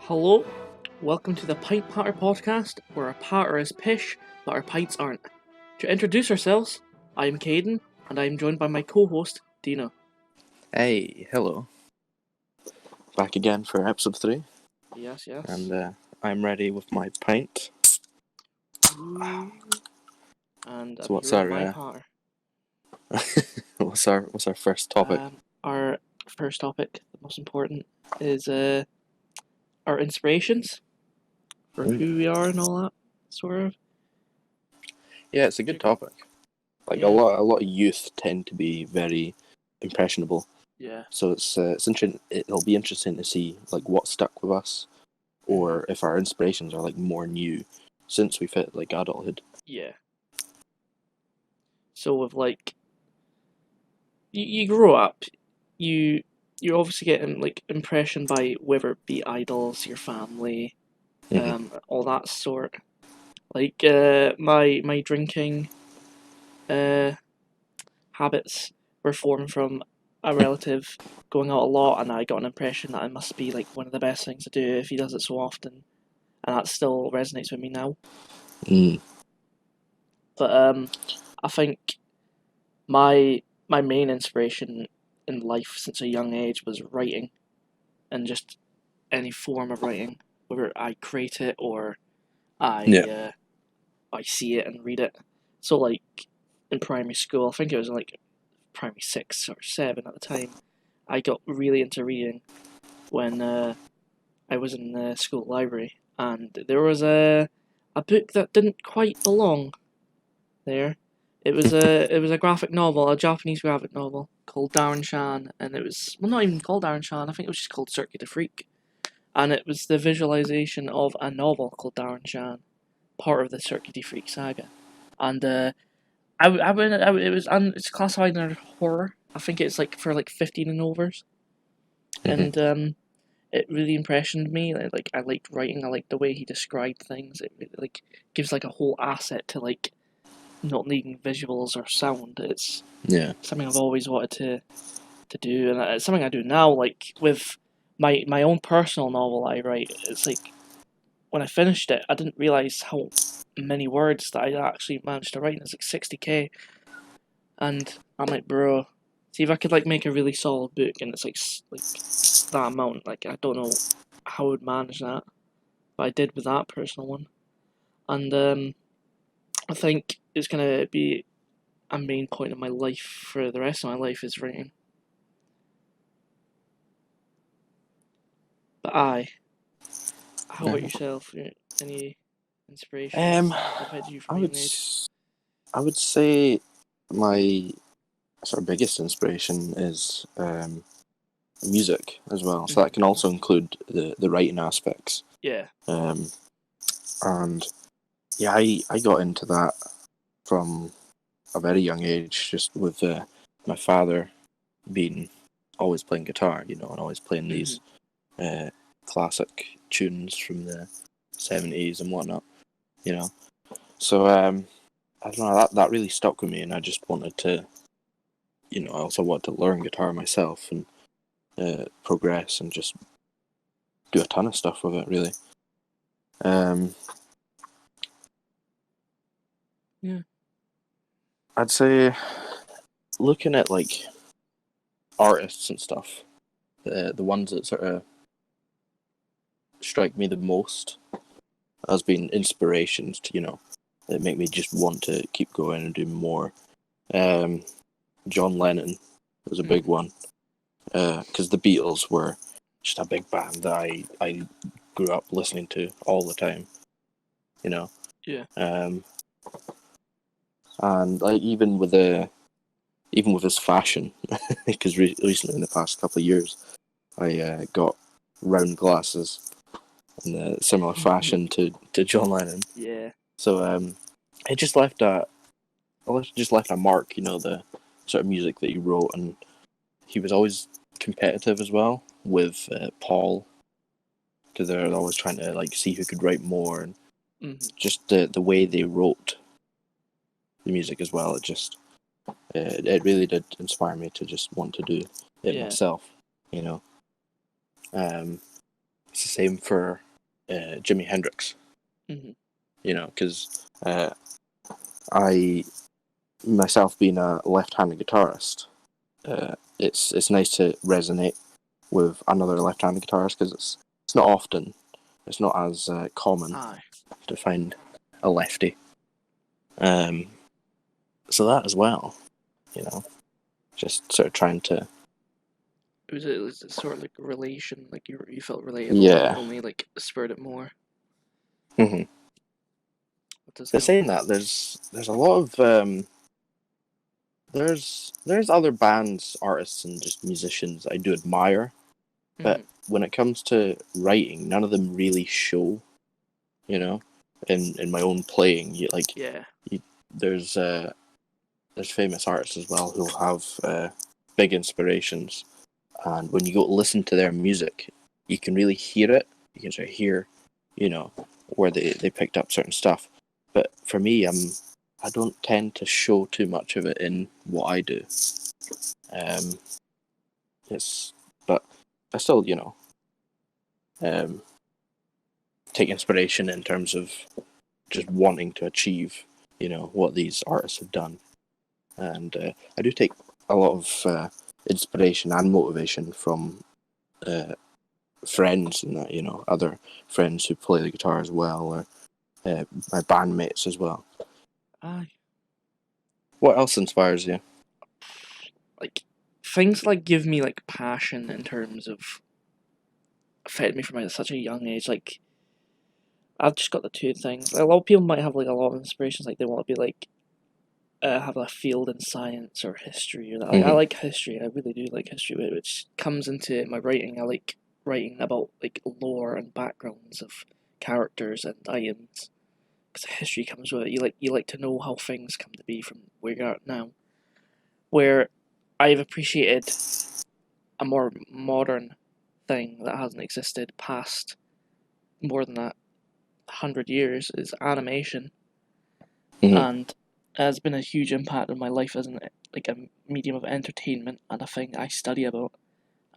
Hello, welcome to the Pint Patter podcast, where our patter is pish, but our pints aren't. To introduce ourselves, I am Caden, and I am joined by my co-host, Dina. Hey, hello. Back again for episode 3. Yes. And I'm ready with my pint. Ooh. And So I'm what's here our, with my patter. what's our first topic? Our first topic, the most important, is our inspirations for who we are and all that sort of. Yeah, it's a good topic. Like Yeah. a lot of youth tend to be very impressionable. Yeah. So it's interesting. It'll be interesting to see like what stuck with us, or if our inspirations are like more new since we've hit like adulthood. Yeah. So with like, you grow up, you're obviously getting like impression by whether it be idols, your family, all that sort. Like my drinking habits were formed from a relative going out a lot, and I got an impression that it must be like one of the best things to do if he does it so often, and that still resonates with me now. But I think my main inspiration in life since a young age was writing, and just any form of writing, whether I create it or I see it and read it. So like in primary school, I think it was like primary 6 or 7 at the time, I got really into reading when I was in the school library, and there was a book that didn't quite belong there. It was a graphic novel, a Japanese graphic novel called Darren Shan, and it was, well, not even called Darren Shan. I think it was just called Circuit the Freak, and it was the visualization of a novel called Darren Shan, part of the Circuit the Freak saga, and it's classified under horror. I think it's like for like 15 and overs, and it really impressioned me. Like I liked writing. I liked the way he described things. It really, like gives like a whole asset to like not needing visuals or sound. It's something I've always wanted to do, and it's something I do now. Like with my own personal novel I write, it's like when I finished it, I didn't realize how many words that I actually managed to write. And it's like 60k, and I'm like, bro, see if I could like make a really solid book, and it's like that amount. Like I don't know how I would manage that, but I did with that personal one, and I think it's gonna be a main point of my life for the rest of my life is writing. But how about yourself? Any inspirations that had you from a young age? I would say my sort of biggest inspiration is music as well. So that can also include the writing aspects. Yeah. And yeah, I got into that from a very young age, just with my father being always playing guitar, and always playing these classic tunes from the 70s and whatnot, So I don't know, that really stuck with me, and I just wanted to, I also wanted to learn guitar myself and progress and just do a ton of stuff with it, really. Yeah. I'd say looking at like artists and stuff, the ones that sort of strike me the most as being inspirations to, that make me just want to keep going and do more. John Lennon was a big one, because the Beatles were just a big band that I grew up listening to all the time, Yeah. And like even with his fashion, because recently in the past couple of years, I got round glasses in a similar fashion to John Lennon. Yeah. So it just left a mark, the sort of music that he wrote, and he was always competitive as well with Paul, because they're always trying to like see who could write more, and just the way they wrote the music as well. It really did inspire me to just want to do it myself, it's the same for Jimi Hendrix. Hmm. You know, because I myself being a left-handed guitarist, it's nice to resonate with another left-handed guitarist because it's not often, it's not as common Aye. to find a lefty. So that as well, you know, just sort of trying to It was a sort of like relation, like you felt relatable, and it yeah. only like spurred it more. Mm-hmm. It does But help. saying that, there's a lot of there's other bands, artists, and just musicians I do admire, but Hmm. when it comes to writing, none of them really show. You know, in my own playing, Yeah. there's there's famous artists as well who have big inspirations, and when you go to listen to their music, you can really hear it. You can sort of hear, you know, where they picked up certain stuff. But for me, I don't tend to show too much of it in what I do. Um, it's but I still, you know, um, take inspiration in terms of just wanting to achieve, you know, what these artists have done. And I do take a lot of inspiration and motivation from uh, friends and that, you know, other friends who play the guitar as well, or my bandmates as well. Aye. What else inspires you? Like things like give me like passion in terms of affect me from such a young age. Like I've just got the two things. A lot of people might have like a lot of inspirations, like they want to be like have a field in science or history. Or that. Like, I Mm-hmm. like history. I really do like history, which comes into my writing. I like writing about like lore and backgrounds of characters and items because history comes with it. You like to know how things come to be from where you're at now. Where I've appreciated a more modern thing that hasn't existed past more than 100 years is animation, Mm-hmm. and it has been a huge impact on my life as like a medium of entertainment and a thing I study about.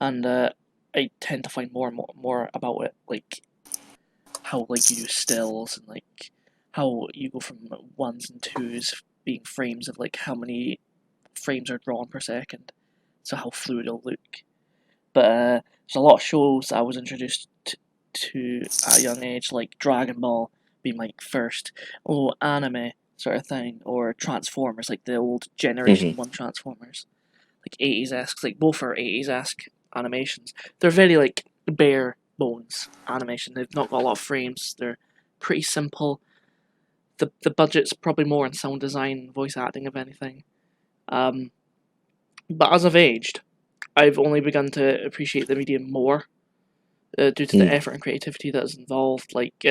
And I tend to find more and more about it, like how like you do stills and like how you go from ones and twos being frames of like how many frames are drawn per second, so how fluid it'll look. But there's a lot of shows I was introduced to at a young age, like Dragon Ball being my first, anime sort of thing, or Transformers, like the old Mm-hmm. Generation 1 Transformers, like 80s esque, like both are 80s esque animations. They're very like bare bones animation. They've not got a lot of frames. They're pretty simple. The budget's probably more in sound design, voice acting, if anything. Um, but as I've aged, I've only begun to appreciate the medium more due to the Mm-hmm. effort and creativity that's involved. Like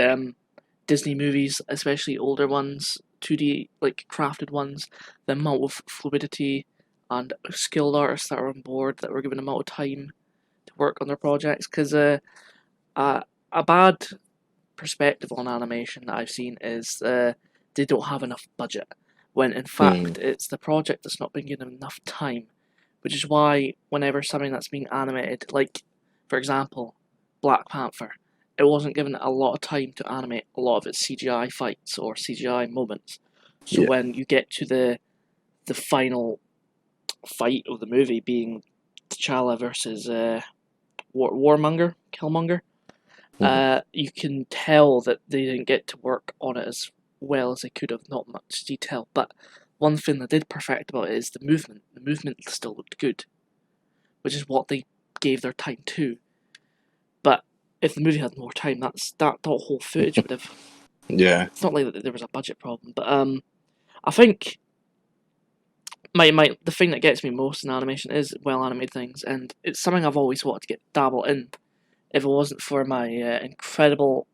Disney movies, especially older ones, 2D like crafted ones, the amount of fluidity and skilled artists that are on board that were given amount of time to work on their projects. Because a a bad perspective on animation that I've seen is they don't have enough budget. When in Mm-hmm. fact it's the project that's not been given enough time, which is why whenever something that's being animated, like for example, Black Panther, it wasn't given a lot of time to animate a lot of its CGI fights or CGI moments. So Yeah. when you get to the final fight of the movie being T'Challa versus Warmonger, Killmonger, Mm-hmm. you can tell that they didn't get to work on it as well as they could have, not much detail. But one thing they did perfect about it is the movement. The movement still looked good, which is what they gave their time to. But if the movie had more time, that whole footage would have. Yeah. It's not like there was a budget problem, but I think my the thing that gets me most in animation is well animated things, and it's something I've always wanted to get dabble in. If it wasn't for my incredible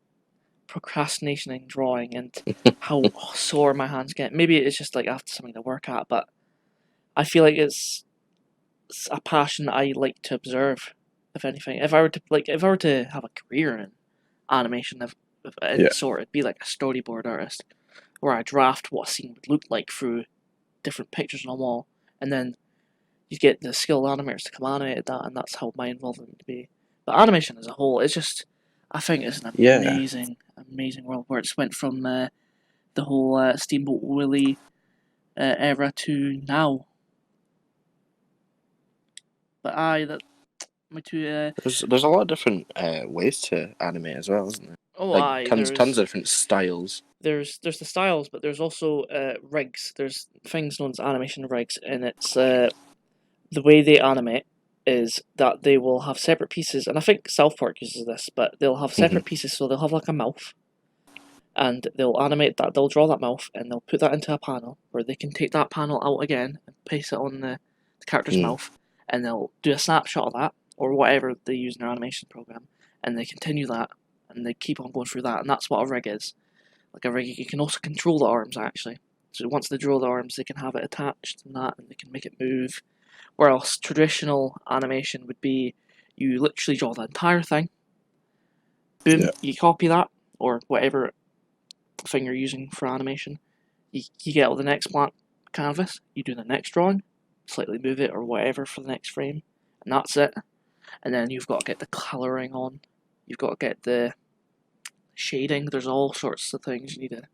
procrastination in drawing and how sore my hands get. Maybe it's just like after something to work at, but I feel like it's a passion that I like to observe. If anything, if I were to have a career in animation of any Yeah. sort, it'd be like a storyboard artist, where I draft what a scene would look like through different pictures on a wall, and then you get the skilled animators to come animate that, and that's how my involvement would be. But animation as a whole, it's just I think it's an Yeah, amazing world where it's went from the whole Steamboat Willie era to now. But that my two. there's a lot of different ways to anime as well, isn't there? Oh, Like aye. tons of different styles. There's the styles, but there's also rigs. There's things known as animation rigs, and it's the way they animate is that they will have separate pieces, and I think South Park uses this, but they'll have Hmm. separate pieces, so they'll have like a mouth, and they'll animate that. They'll draw that mouth, and they'll put that into a panel where they can take that panel out again and paste it on the character's Mm. mouth, and they'll do a snapshot of that or whatever they use in their animation program, and they continue that, and they keep on going through that, and that's what a rig is. Like a rig, you can also control the arms actually. So once they draw the arms, they can have it attached and that, and they can make it move. Whereas traditional animation would be you literally draw the entire thing, boom, Yeah. you copy that, or whatever thing you're using for animation. You get all the next blank canvas, you do the next drawing, slightly move it or whatever for the next frame, and that's it. And then you've got to get the colouring on, you've got to get the shading, there's all sorts of things you need to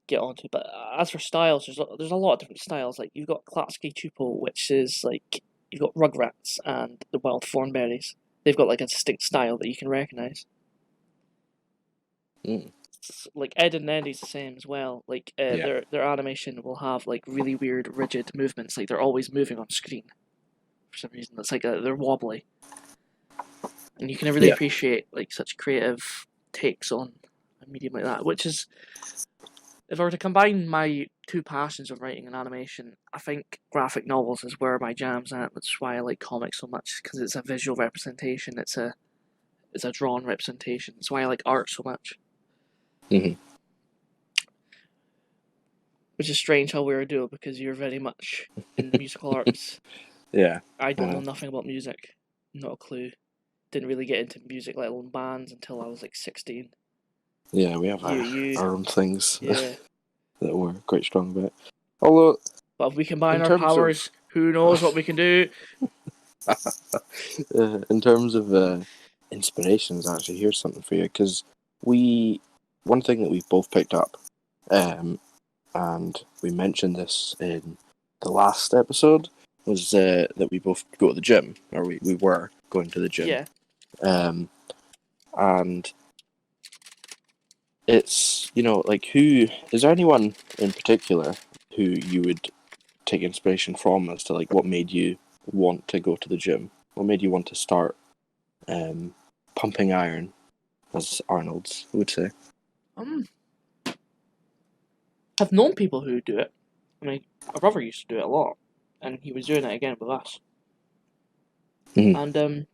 get onto. But as for styles, there's a lot of different styles. Like you've got Klatsky Tupo, which is like you've got Rugrats and the Wild Thornberries. They've got like a distinct style that you can recognise. Mm. Like Ed and Eddie's the same as well. Like Yeah. their animation will have like really weird rigid movements. Like they're always moving on screen for some reason. It's like they're wobbly, and you can really Yeah. appreciate like such creative takes on a medium like that. Which is, if I were to combine my two passions of writing and animation, I think graphic novels is where my jam's at. That's why I like comics so much, because it's a visual representation. It's a drawn representation. That's why I like art so much. Hmm. Which is strange how we're a duo, because you're very much in the musical arts. Yeah. I don't know nothing about music, not a clue. Didn't really get into music, let alone bands, until I was like 16. Yeah, we have You, our own things yeah. that we're quite strong about. Although, But if we combine in our terms of powers, who knows what we can do? in terms of inspirations, actually, here's something for you, because one thing that we've both picked up, and we mentioned this in the last episode, was that we both go to the gym, or we were going to the gym. Yeah. And it's, like, who is there anyone in particular who you would take inspiration from as to like what made you want to go to the gym? What made you want to start pumping iron, as Arnold's would say? I've known people who do it. I mean, my brother used to do it a lot, and he was doing it again with us. Mm-hmm. And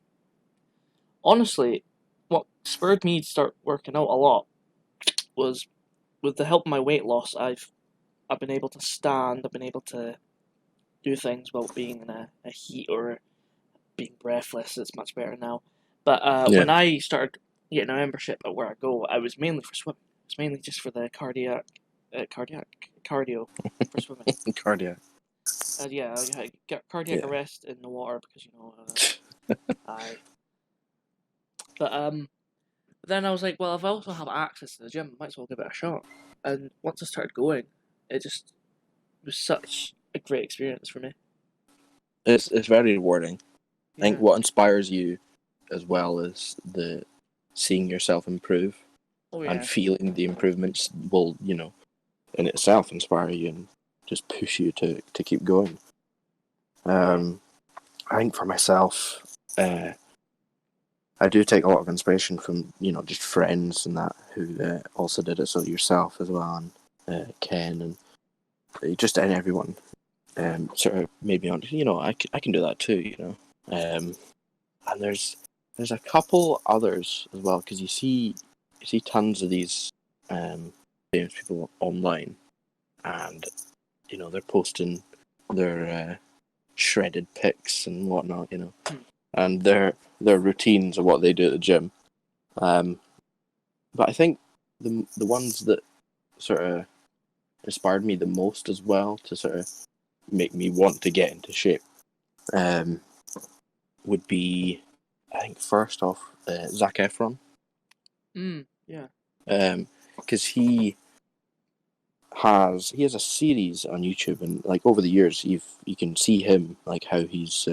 honestly, what spurred me to start working out a lot was, with the help of my weight loss, I've been able to stand. I've been able to do things without being in a heat or being breathless. It's much better now. But Yeah. when I started getting a membership at where I go, I was mainly for swimming. It's mainly just for the cardio for swimming. Cardiac. Yeah, I get cardiac arrest in the water because I. But then I was like, well, if I also have access to the gym, I might as well give it a shot. And once I started going, it just was such a great experience for me. It's very rewarding. Yeah. I think what inspires you as well is the seeing yourself improve and feeling the improvements will, in itself inspire you and just push you to keep going. I think for myself, I do take a lot of inspiration from, just friends and that who also did it. So yourself as well, and Ken, and just everyone sort of made me on, I can do that too, and there's a couple others as well, because you see tons of these famous people online, and they're posting their shredded pics and whatnot, and their routines of what they do at the gym. But I think the ones that sort of inspired me the most as well to sort of make me want to get into shape would be I think first off, Zac Efron. Yeah. Because he has a series on YouTube, and like over the years, you can see him like how he's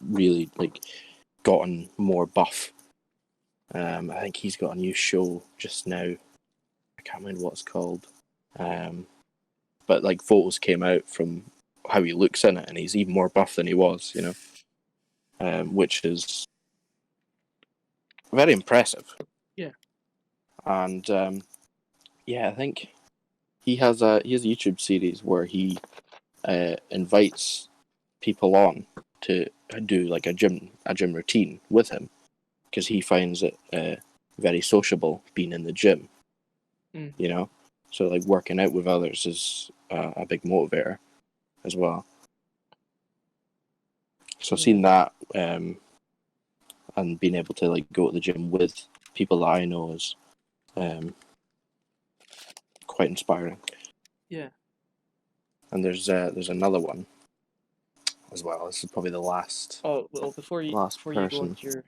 really like gotten more buff. I think he's got a new show just now. I can't remember what it's called. But like photos came out from how he looks in it, and he's even more buff than he was, which is very impressive. Yeah. And I think he has a YouTube series where he invites people on to do like a gym routine with him, because he finds it very sociable being in the gym. So like working out with others is a big motivator as well. So seeing that and being able to like go to the gym with people that I know is quite inspiring. Yeah. And there's another one as well. This is probably the last. Oh well, before you go on to your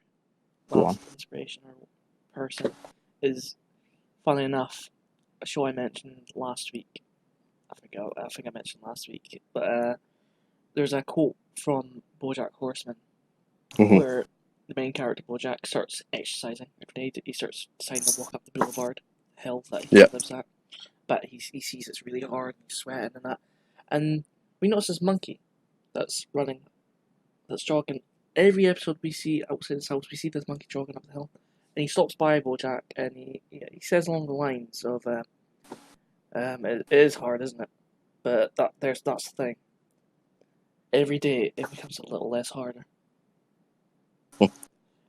last inspiration or person, is funny enough a show I mentioned last week. I think I mentioned last week, but there's a quote from BoJack Horseman where the main character BoJack starts exercising every day. He starts deciding to walk up the boulevard hill that he lives at, but he sees it's really hard and he's sweating and that, and we notice this monkey that's running, that's jogging. Every episode we see outside his house, we see this monkey jogging up the hill, and he stops by BoJack and he says along the lines of, "It is hard, isn't it? But that's the thing. Every day it becomes a little less harder."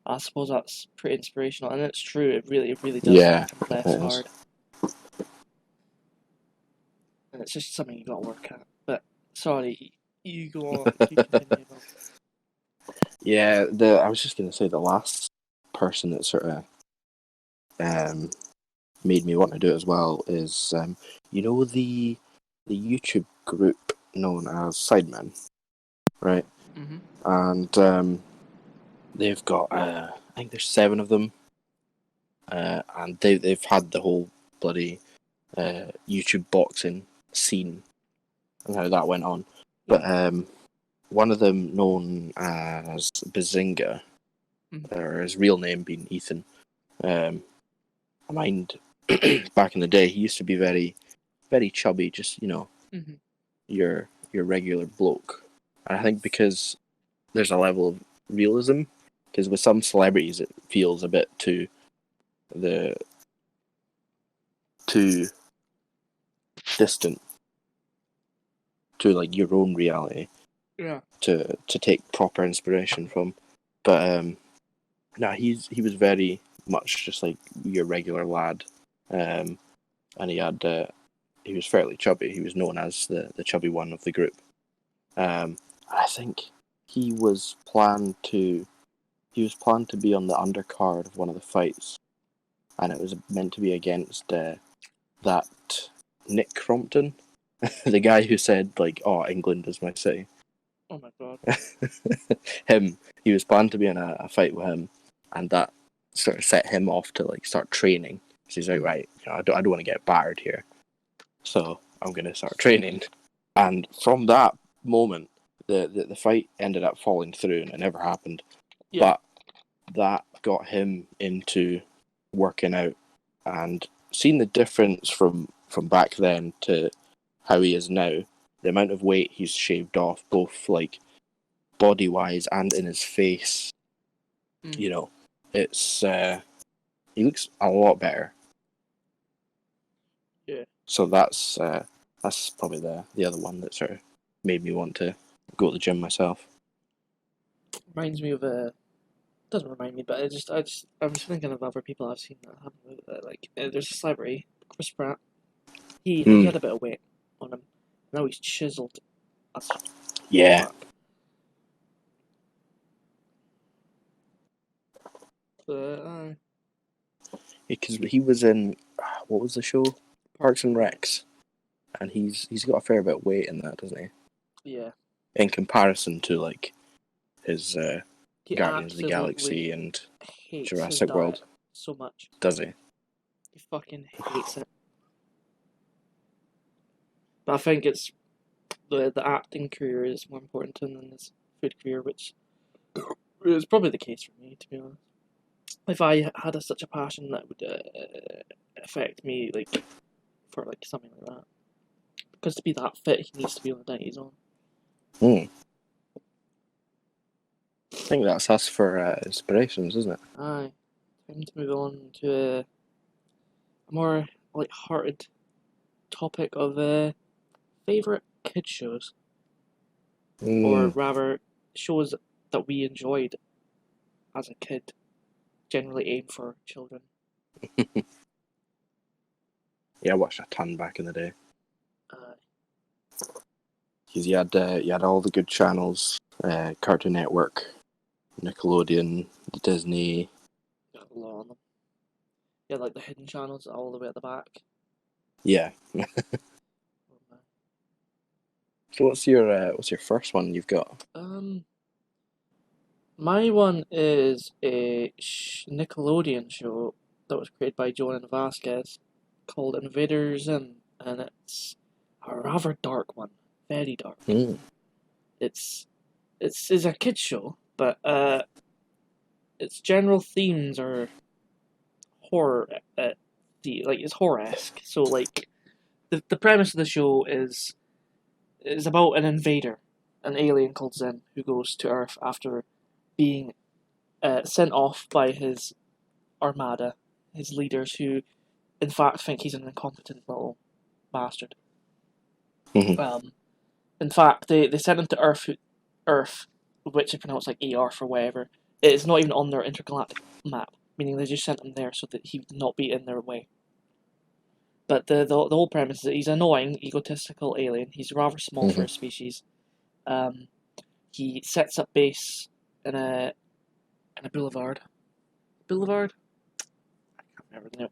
I suppose that's pretty inspirational, and it's true. It really does become less hard, and it's just something you got to work at. But sorry, you go on. You continue. Yeah, I was just gonna say the last person that sort of made me want to do it as well is the YouTube group known as Sidemen, right? Mm-hmm. And they've got I think there's 7 of them, and they've had the whole bloody YouTube boxing scene and how that went on. But one of them, known as Bazinga, or his real name being Ethan, I mind back in the day he used to be very, very chubby, just your regular bloke. And I think because there's a level of realism, because with some celebrities it feels a bit too distant to like your own reality. Yeah. To take proper inspiration from, but he was very much just like your regular lad, and he was fairly chubby. He was known as the chubby one of the group. I think he was planned to be on the undercard of one of the fights, and it was meant to be against that Nick Crompton, the guy who said like, "Oh, England is my city." Oh my god. He was planned to be in a fight with him, and that sort of set him off to like start training. So he's like, right, I don't want to get battered here, so I'm going to start training. And from that moment, the fight ended up falling through, and it never happened. Yeah. But that got him into working out, and seeing the difference from back then to how he is now. The amount of weight he's shaved off, both like body wise and in his face, it's he looks a lot better. Yeah. So that's probably the other one that sort of made me want to go to the gym myself. Reminds me of doesn't remind me, but I was thinking of other people I've seen that happen. Like there's a celebrity, Chris Pratt. He had a bit of weight on him. Now he's chiseled. Yeah. Because he was in what was the show? Parks and Recs, and he's got a fair bit of weight in that, doesn't he? Yeah. In comparison to like his He Guardians of the absolutely Galaxy and hates his Jurassic diet World, so much. does he? He fucking hates it. But I think it's the acting career is more important to him than his food career, which is probably the case for me, to be honest. If I had such a passion that would affect me, like, for like something like that. Because to be that fit, he needs to be on the diet he's on. Hmm. I think that's us for inspirations, isn't it? Aye. Time to move on to a more light-hearted topic of favourite kid shows. Or rather, shows that we enjoyed as a kid, generally aimed for children. Yeah, I watched a ton back in the day. Uh, Because you had all the good channels, Cartoon Network, Nickelodeon, Disney. got a lot on them. Yeah, like the hidden channels all the way at the back. Yeah. So what's your first one you've got? My one is a Nickelodeon show that was created by Jonan Vasquez called Invader Zim, and it's a rather dark one, very dark. It's it's a kids show, but its general themes are horror, it's horror-esque. So like the premise of the show is about an invader, an alien called Zim, who goes to Earth after being sent off by his armada, his leaders, who in fact think he's an incompetent little bastard. Mm-hmm. In fact, they sent him to Earth, which is pronounced like Earth or whatever. It's not even on their intergalactic map, meaning they just sent him there so that he would not be in their way. But the whole premise is that he's an annoying, egotistical alien. He's rather small for his species. He sets up base in a boulevard. Boulevard? I can't remember the name.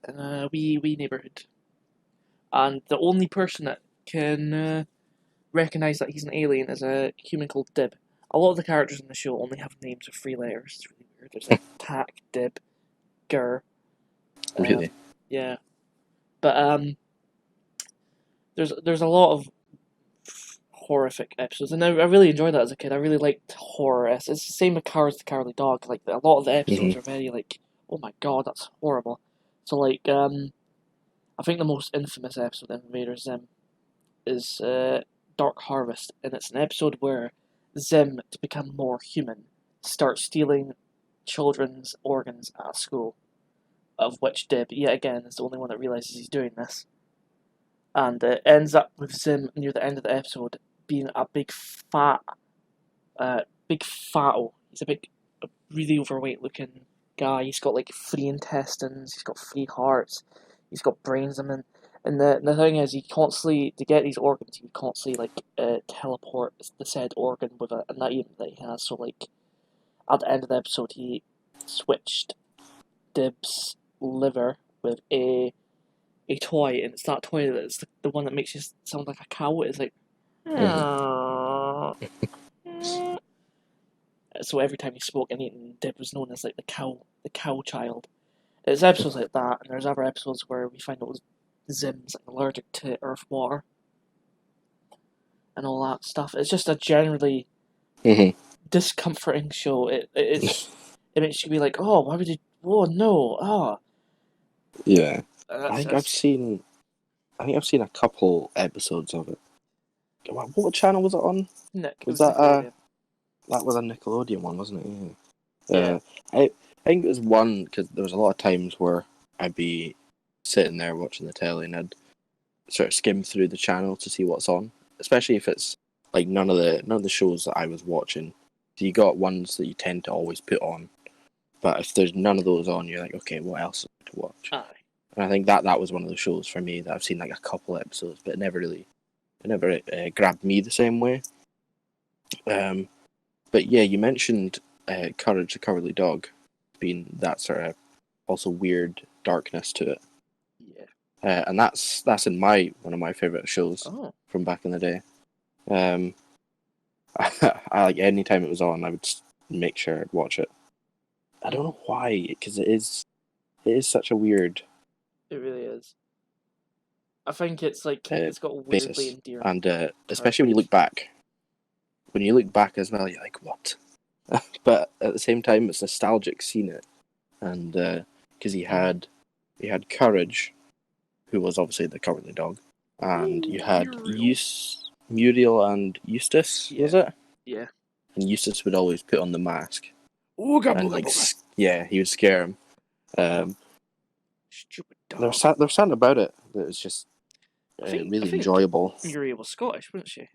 In a wee neighborhood, and the only person that can recognize that he's an alien is a human called Dib. A lot of the characters in the show only have names with 3 letters. It's really weird. There's like Tack, Dib, Gur. Really? Yeah, but there's a lot of horrific episodes, and I really enjoyed that as a kid. I really liked horror. It's the same with Courage the Cowardly Dog. Like a lot of the episodes are very like, oh my god, that's horrible. So like I think the most infamous episode in Invader Zim is Dark Harvest, and it's an episode where Zim, to become more human, starts stealing children's organs at school, of which Dib, yet again, is the only one that realizes he's doing this. And it ends up with Zim near the end of the episode being a big fatto. He's a really overweight looking guy. He's got like 3 intestines. He's got 3 hearts. He's got brains in him. And the thing is, he constantly to get these organs, he constantly teleport the said organ with a knife that he has. So like at the end of the episode, he switched Dib's liver with a toy, and it's that toy that's the one that makes you sound like a cow. It's like. So every time he spoke and eaten, Dib was known as like the cow child. There's episodes like that, and there's other episodes where we find out Zim's like, allergic to earth water and all that stuff. It's just a generally discomforting show. It makes you be like, oh, why would you? Oh no, Yeah. I I've seen a couple episodes of it. What channel was it on? Nick. It Was was that Nickelodeon. that was a Nickelodeon one, wasn't it? Yeah. I think it was one because there was a lot of times where I'd be sitting there watching the telly and I'd sort of skim through the channel to see what's on, especially if it's like none of the shows that I was watching. So you got ones that you tend to always put on, but if there's none of those on, you're like, okay, what else is there to watch? Aye. And I think that was one of the shows for me that I've seen like a couple episodes, but it never grabbed me the same way. But yeah, you mentioned Courage the Cowardly Dog being that sort of also weird darkness to it. Yeah. And that's in one of my favourite shows Oh. from back in the day. I like any time it was on, I would make sure I'd watch it. I don't know why, because it is such a weird It really is. I think it's like uh, it's got a weirdly basis, endearing and especially when you heritage. look back. When you look back as well, you're like, what? But at the same time, it's nostalgic seeing it, and because he had Courage, who was obviously the cowardly dog, and Ooh, you had Muriel. Muriel and Eustace, was Yeah, it? yeah. And Eustace would always put on the mask Ooga and booga like, booga. yeah, he would scare him. Um, Stupid there was dog. there was something about it that was just I really think enjoyable. Muriel was Scottish, wasn't she?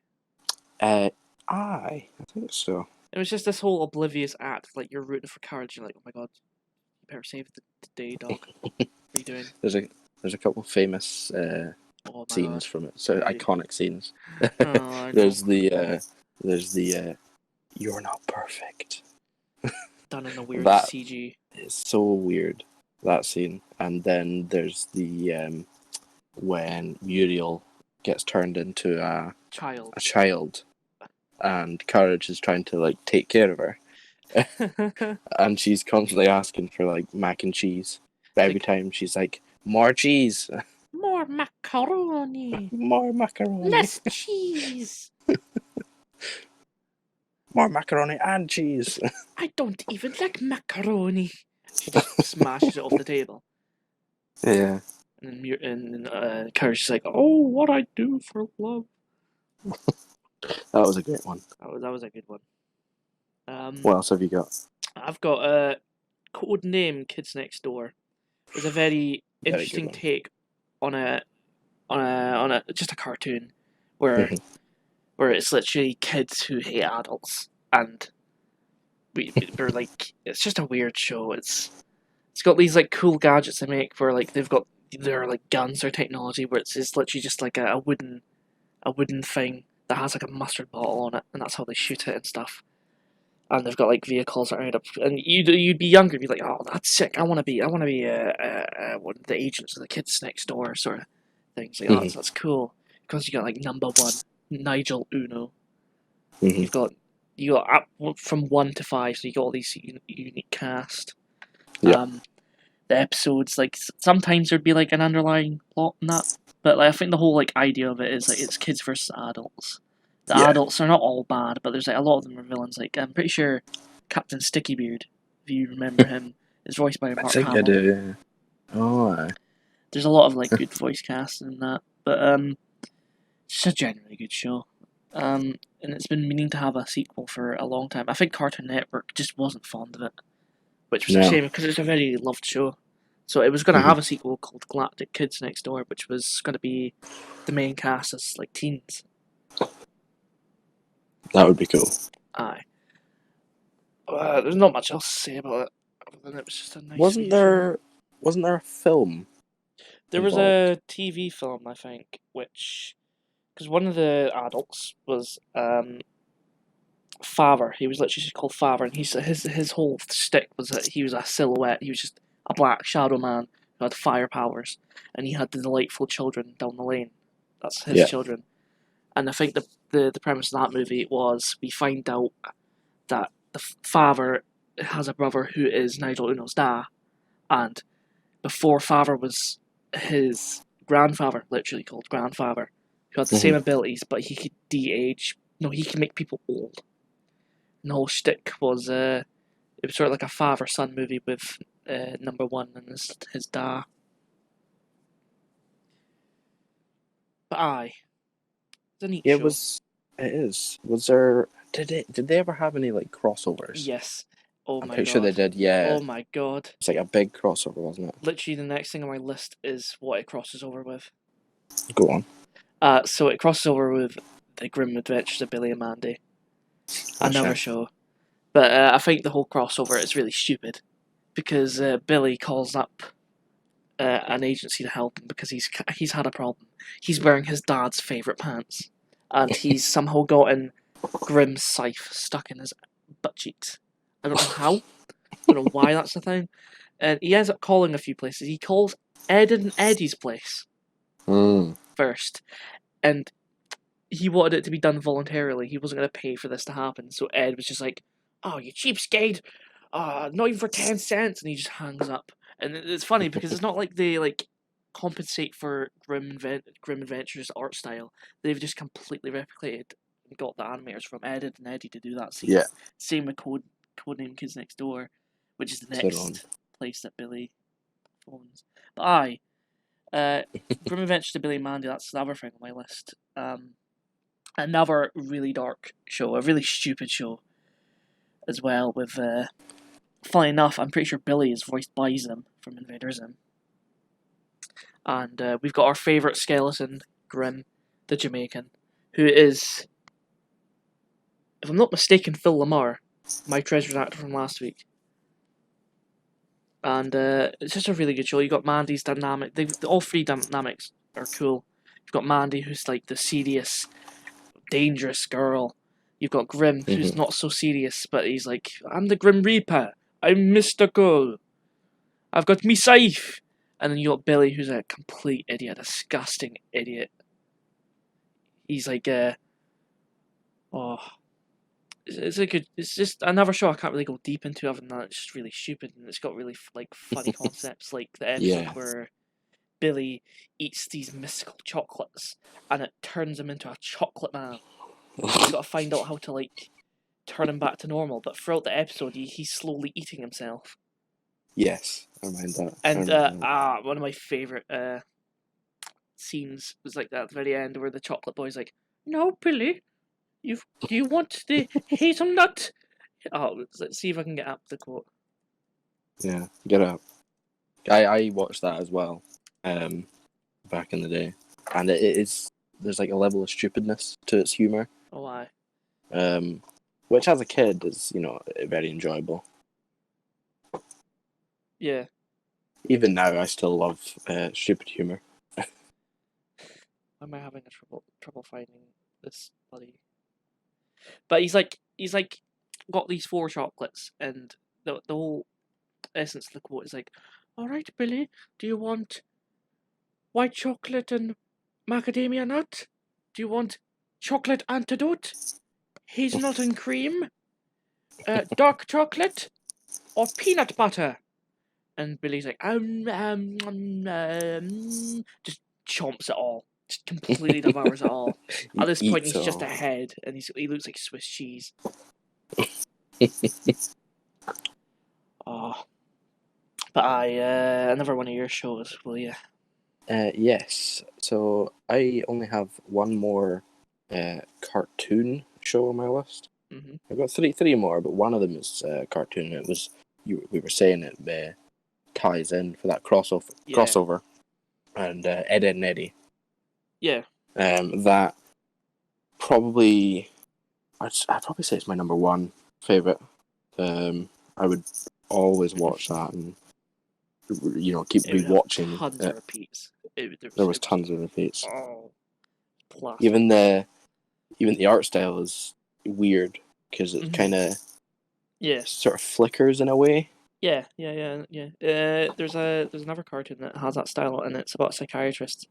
Uh, I think so. It was just this whole oblivious act, like you're rooting for Courage. You're like, oh my god, you better save the day, dog. What are you doing? There's a couple of famous Oh my scenes god. from it, so Right. iconic scenes. Oh, I know. there's the you're not perfect. Done in a weird That CG. is so weird, that scene. And then there's the when Muriel gets turned into Child. a child, and Courage is trying to like take care of her, and she's constantly asking for like mac and cheese. But every Like, time she's like, more cheese, more macaroni. more macaroni, Less cheese. more macaroni and cheese. I don't even like macaroni. She just smashes it off the table. Yeah, And then Courage is like, oh, what I do for love. that was a great one. That was a good one. What else have you got? I've got a code name Kids Next Door. It was a very Very good interesting one. take on a just a cartoon where Mhm. where it's literally kids who hate adults, and we're like, it's just a weird show. It's got these like cool gadgets they make where like they've got their like guns or technology where it's literally just like a wooden thing that has like a mustard bottle on it, and that's how they shoot it and stuff. And they've got like vehicles that are made up, and you'd be younger, and be like, oh, that's sick. I want to be one of the agents of the kids next door sort of things. Like, oh, Mhm. that's cool because you got like number one Nigel Uno. Mhm. You've got you got up from 1 to 5, so you got all these unique cast. Yeah. Um, the episodes like sometimes there'd be like an underlying plot in that, but like I think the whole like idea of it is like it's kids versus adults. The Yeah. adults are not all bad, but there's like a lot of them are villains. Like I'm pretty sure Captain Stickybeard, if you remember him, is voiced by I Mark think I Hamill. do. Yeah. Oh, aye. There's a lot of like good voice casting in that, but it's a genuinely good show. And it's been meaning to have a sequel for a long time. I think Cartoon Network just wasn't fond of it, which was a No. shame because it's a very loved show. So it was going to Mhm. have a sequel called Galactic Kids Next Door, which was going to be the main cast as like teens. That would be cool. Aye. There's not much else to say about it, other than it was just a nice Wasn't wee show. there? Wasn't there a film There was involved? a TV film, I think, which because one of the adults was Favre. He was literally just called Favre, and his whole stick was that he was a silhouette. He was just a black shadow man who had fire powers, and he had the delightful children down the lane. That's his Yeah. children. And I think the premise of that movie was we find out that the father has a brother who is Nigel Uno's dad, and before Favre was his grandfather, literally called grandfather, who had the same Mhm. abilities, but he could de-age. No, he can make people old. And the whole shtick was it was sort of like a father son movie with number one and his dad. But aye, it's a neat Yeah, it show. was. It is. Was there? Did they ever have any like crossovers? Yes. Oh I'm my pretty sure they god. did. Yeah, Oh my god. it's like a big crossover, wasn't it? Literally, the next thing on my list is what it crosses over with. Go on. So it crosses over with the Grim Adventures of Billy and Mandy. Another Okay. show. But I think the whole crossover is really stupid because Billy calls up an agency to help him because he's had a problem. He's wearing his dad's favourite pants, and he's somehow gotten Grim's scythe stuck in his butt cheeks. I don't know how. I don't know why that's the thing. And he ends up calling a few places. He calls Ed and Eddie's place Mm. first, and he wanted it to be done voluntarily. He wasn't going to pay for this to happen. So Ed was just like, "Oh, you cheapskate! Not even for 10 cents," and he just hangs up. And it's funny because it's not like they like compensate for Grim Adventures art style. They've just completely replicated and got the animators from Ed and Eddie to do that scene. Yeah. Same with Codename Kids Next Door, which is the Spot next on. place that Billy phones. But aye, Grim Adventures of Billy and Mandy. That's another thing on my list. Another really dark show, a really stupid show as well. With funny enough, I'm pretty sure Billy is voiced by Zim from Invader Zim. And we've got our favourite skeleton, Grim, the Jamaican, who is, if I'm not mistaken, Phil Lamar, my treasured actor from last week. And it's just a really good show. You got Mandy's dynamic. All three dynamics are cool. You've got Mandy, who's like the serious, dangerous girl. You've got Grim, who's not so serious, but he's like, I'm the Grim Reaper. I'm mystical. I've got me scythe. And then you got Billy, who's a complete idiot, a disgusting idiot. He's like, it's a good. It's just another show I can't really go deep into other than that. It's just really stupid, and it's got really like funny concepts, like the episode where Billy eats these mystical chocolates, and it turns him into a chocolate man. He's got to find out how to like turn him back to normal. But throughout the episode, he's slowly eating himself. Yes, I mind that. And one of my favorite scenes was like that at the very end where the chocolate boy's like, "No, Billy, do you want the hazelnut?" Oh, let's see if I can get up the quote. Yeah, get up. I watched that as well, back in the day, and there's like a level of stupidness to its humor. Oh, why? Which as a kid is very enjoyable. Yeah. Even now, I still love stupid humor. Am I having trouble finding this bloody? But he's like got these 4 chocolates, and the whole essence of the quote is like, "All right, Billy, do you want white chocolate and macadamia nut? Do you want chocolate antidote, hazelnut and cream, dark chocolate, or peanut butter?" And Billy's like, just chomps it all. Just completely devours it all. At this point, he's just a head, and he looks like Swiss cheese. Oh. But another one of your shows, will you? Yes. So I only have one more cartoon show on my list. Mm-hmm. I've got three more, but one of them is cartoon. It was we were saying it ties in for that crossover, and Ed, and Eddie. Yeah. That probably I'd probably say it's my number one favorite. I would always watch that and keep rewatching. Tons of repeats. There was tons of repeats. Oh, classic. Even the art style is weird because it kind of sort of flickers in a way. Yeah. There's another cartoon that has that style, and it's about a psychiatrist,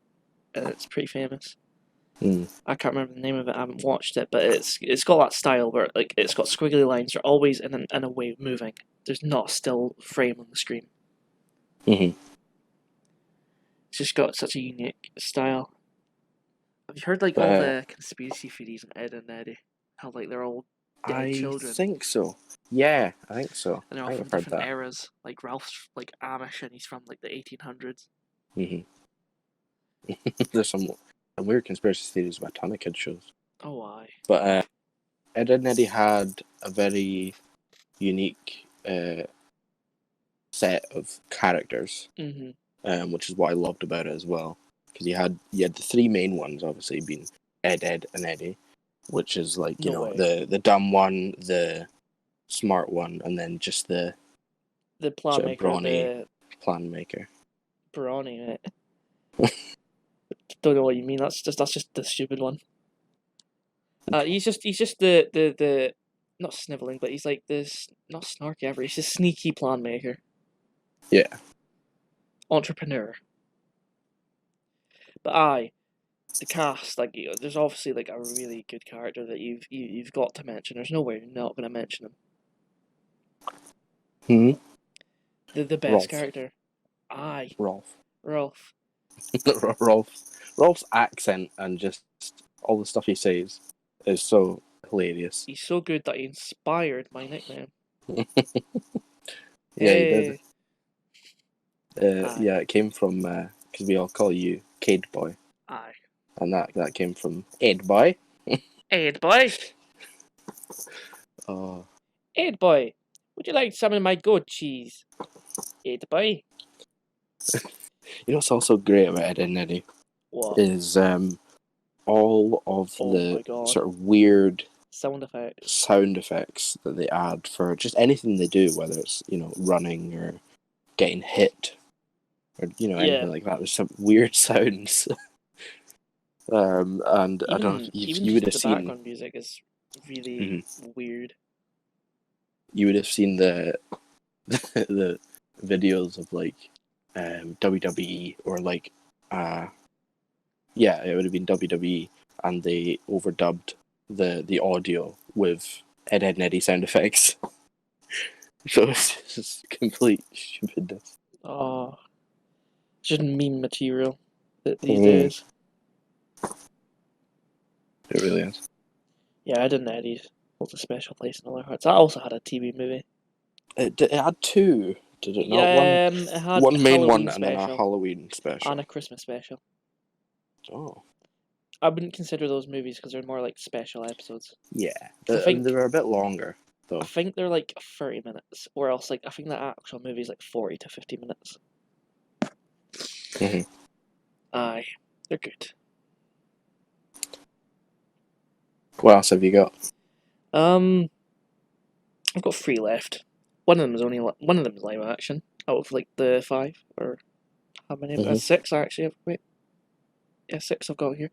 and it's pretty famous. I can't remember the name of it. I haven't watched it, but it's got that style where like it's got squiggly lines. They're always in a way moving. There's not a still frame on the screen. Mm-hmm. It's just got such a unique style. Have you heard like all the conspiracy theories on Ed and Eddie? How like they're all dead children? I think so. Yeah, I think so. And they're all from different eras. Like Ralph's like Amish, and he's from like the 1800s. Mm-hmm. There's some weird conspiracy theories about a ton of kids shows. Oh, why? But Ed and Eddie had a very unique set of characters, which is what I loved about it as well. Because you had the 3 main ones, obviously, being Ed, and Eddie, which is like the dumb one, the smart one, and then just the plan sort of maker, brawny plan maker. Brawny, right? Don't know what you mean. That's just the stupid one. He's just the not sniveling, but he's like this not snarky ever. He's just sneaky plan maker. Yeah. Entrepreneur. But the cast, like there's obviously like a really good character that you've got to mention. There's no way you're not going to mention him. Hmm. The best Rolf. character, aye, Rolf. Rolf. Rolf's accent and just all the stuff he says is so hilarious. He's so good that he inspired my nickname. Yeah, he did. Hey, aye, Yeah, it came from because we all call you Cade Boy, aye. and that came from Ed Boy. Ed boy, Oh, Ed boy, would you like some of my goat cheese? Ed boy. you know what's also great about Ed and Eddie What? is all of Oh the my god. sort of weird Sound effects. sound effects that they add for just anything they do, whether it's running or getting hit or Yeah. anything like that. There's some weird sounds. And I don't know if Even you just would have the seen. background music is really weird. You would have seen the the videos of like WWE or like yeah, it would have been WWE, and they overdubbed the audio with Ed and Eddie sound effects. So it's just complete stupidness. Oh, it's just meme material these days. It really is. Yeah, I didn't Eddie's holds a special place in all our hearts. I also had a TV movie. It had two, did it not? Yeah, it had One a main one Halloween and then a special Halloween special. and a Christmas special. Oh. I wouldn't consider those movies because they're more like special episodes. Yeah, I think they were a bit longer though. I think they're like 30 minutes, or else like I think the actual movie is like 40 to 50 minutes. Mm-hmm. Aye, they're good. What else have you got? I've got 3 left. One of them is live action out of like the 5 or how many? Mm-hmm. 6 actually. Wait, yeah, 6 I've got here.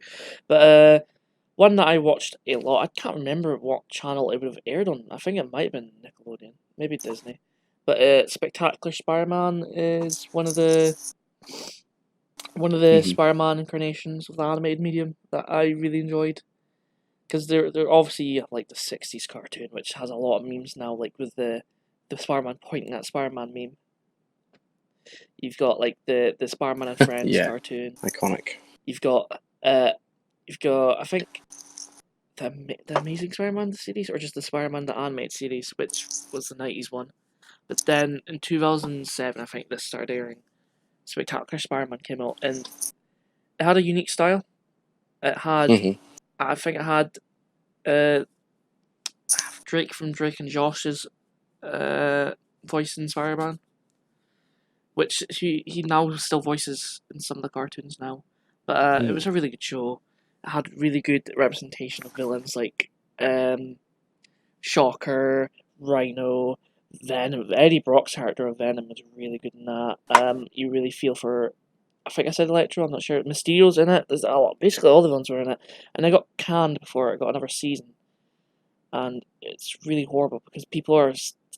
But one that I watched a lot. I can't remember what channel it would have aired on. I think it might have been Nickelodeon, maybe Disney. But Spectacular Spider-Man is one of the Spider-Man incarnations of the animated medium that I really enjoyed. Because they're obviously like the 60s cartoon, which has a lot of memes now, like with the Spider-Man pointing at Spider-Man meme. You've got like the Spider-Man and Friends Yeah, cartoon. iconic. You've got I think the Amazing Spider-Man series, or just the Spider-Man the animated series, which was the 90s one. But then in 2007, I think this started airing. Spectacular Spider-Man came out, and it had a unique style. It had, I think it had Drake from Drake and Josh's voice in Spider-Man, which he now still voices in some of the cartoons now. But it was a really good show. It had really good representation of villains like Shocker, Rhino, Venom. Eddie Brock's character of Venom was really good in that. You really feel for, I think I said Electro, I'm not sure. Mysterio's in it. There's a lot. Basically, all the villains were in it, and it got canned before it got another season. And it's really horrible because people are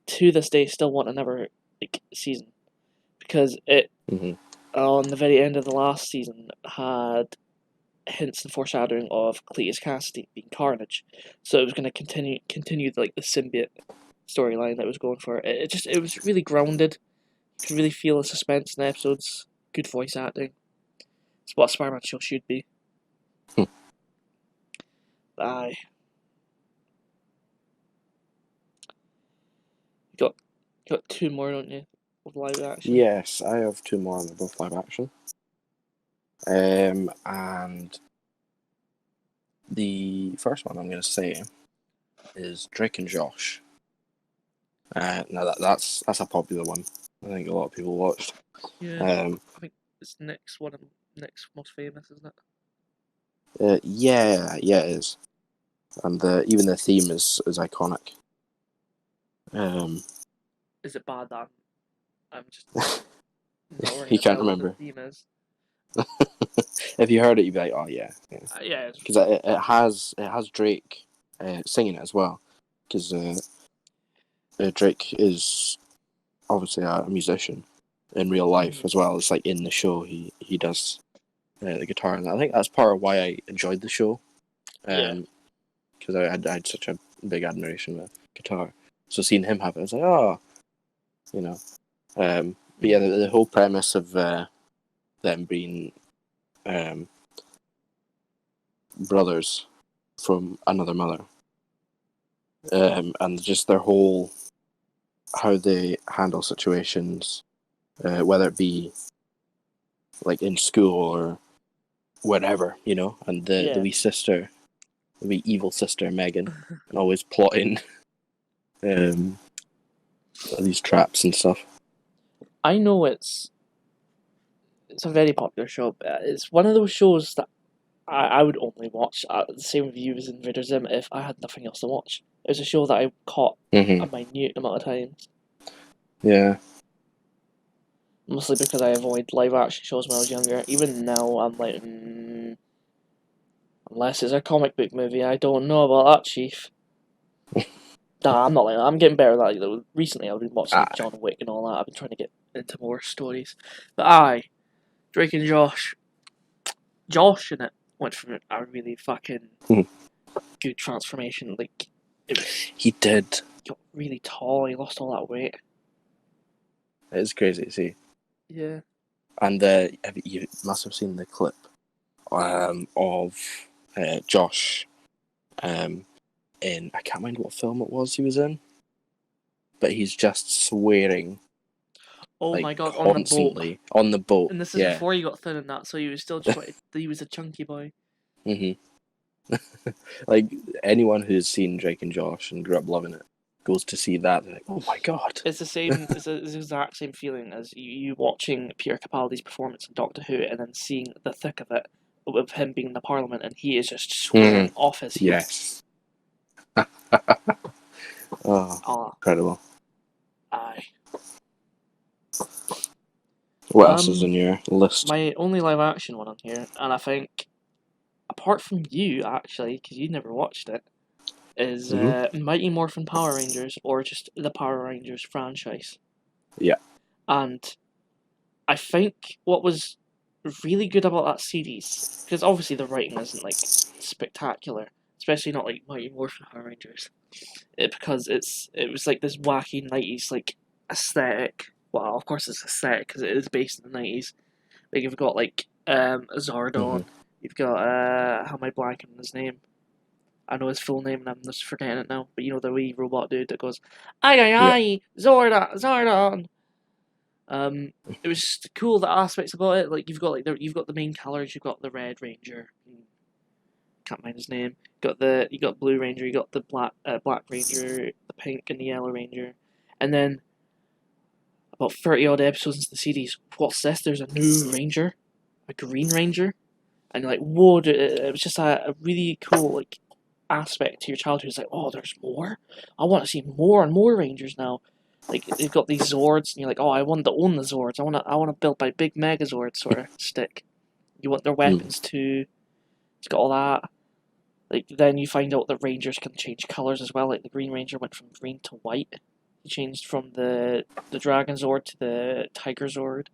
to this day still want another season because it on the very end of the last season had hints and foreshadowing of Cletus Cassidy being Carnage, so it was going to continue like the symbiote storyline that was going for it. It was really grounded. You could really feel the suspense in the episodes. Good voice acting. It's what a Spider-Man show should be. Aye. You got 2 more, don't you? Of live action. Yes, I have 2 more on the both live action. And the first one I'm going to say is Drake and Josh. Now that's a popular one. I think a lot of people watched. Yeah. I think it's next most famous, isn't it? Yeah, it is. And even the theme is iconic. Is it bad that I'm just You can't remember. What the theme is? If you heard it, you'd be like, "Oh yeah." Yeah. Because it has Drake singing it as well. Because Drake is obviously a musician in real life as well as like in the show. He does the guitar, and I think that's part of why I enjoyed the show. Yeah. Because I had such a big admiration for guitar. So seeing him have it, I was like, oh, you know. But yeah, the whole premise of them being brothers from another mother, and just their whole how they handle situations, whether it be like in school or wherever, and the Yeah. wee sister, the wee evil sister Megan, and always plotting um, these traps and stuff. I know it's a very popular show, but it's one of those shows that I would only watch at the same with you as Invader Zim if I had nothing else to watch. It was a show that I caught a minute amount of times. Yeah. Mostly because I avoid live action shows when I was younger. Even now, I'm like, unless it's a comic book movie, I don't know about that, Chief. Nah, I'm not like that. I'm getting better at that. Recently, I've been watching like John Wick and all that. I've been trying to get into more stories. But Drake and Josh in it went from a really fucking good transformation. Like, it was. He did. He got really tall. He lost all that weight. It's crazy to see. Yeah. And you must have seen the clip of Josh in, I can't remember what film it was he was in, but he's just swearing Oh like my god, on the boat. constantly on the boat. And this is Yeah. before he got thin and that, so he was still just like, he was a chunky boy. Like anyone who's seen Drake and Josh and grew up loving it goes to see that, they're like, oh my god. It's the same. It's the exact same feeling as you watching Peter Capaldi's performance in Doctor Who, and then seeing the thick of it with him being in the Parliament, and he is just swearing off his heels. Yes. Oh, incredible. Aye. What else is on your list? My only live action one on here, and I think, apart from you actually, because you never watched it, is Mighty Morphin Power Rangers, or just the Power Rangers franchise. Yeah. And I think what was really good about that series, because obviously the writing isn't like spectacular, especially not like Mighty Morphin Power Rangers, because it was like this wacky 90s like aesthetic. Well, of course it's aesthetic because it is based in the 90s. Like you've got like Zardon, you've got how am I blanking on his name? I know his full name and I'm just forgetting it now. But you know the wee robot dude that goes, "Aye aye aye, Zordon." It was just cool the aspects about it. Like you've got the main colors. You've got the Red Ranger. Can't mind his name. You got Blue Ranger. You got the Black Ranger, the Pink and the Yellow Ranger, and then about 30 odd episodes into the series. What's this? There's a new Ranger, a Green Ranger, and you're like, whoa! It was just a really cool like aspect to your childhood. It's like, oh, there's more. I want to see more and more Rangers now. Like they've got these Zords, and you're like, oh, I want to own the Zords. I want to build my big Megazord sort of stick. You want their weapons too. It's got all that. Like then you find out that Rangers can change colors as well. Like the Green Ranger went from green to white. He changed from the Dragon Zord to the Tiger Zord,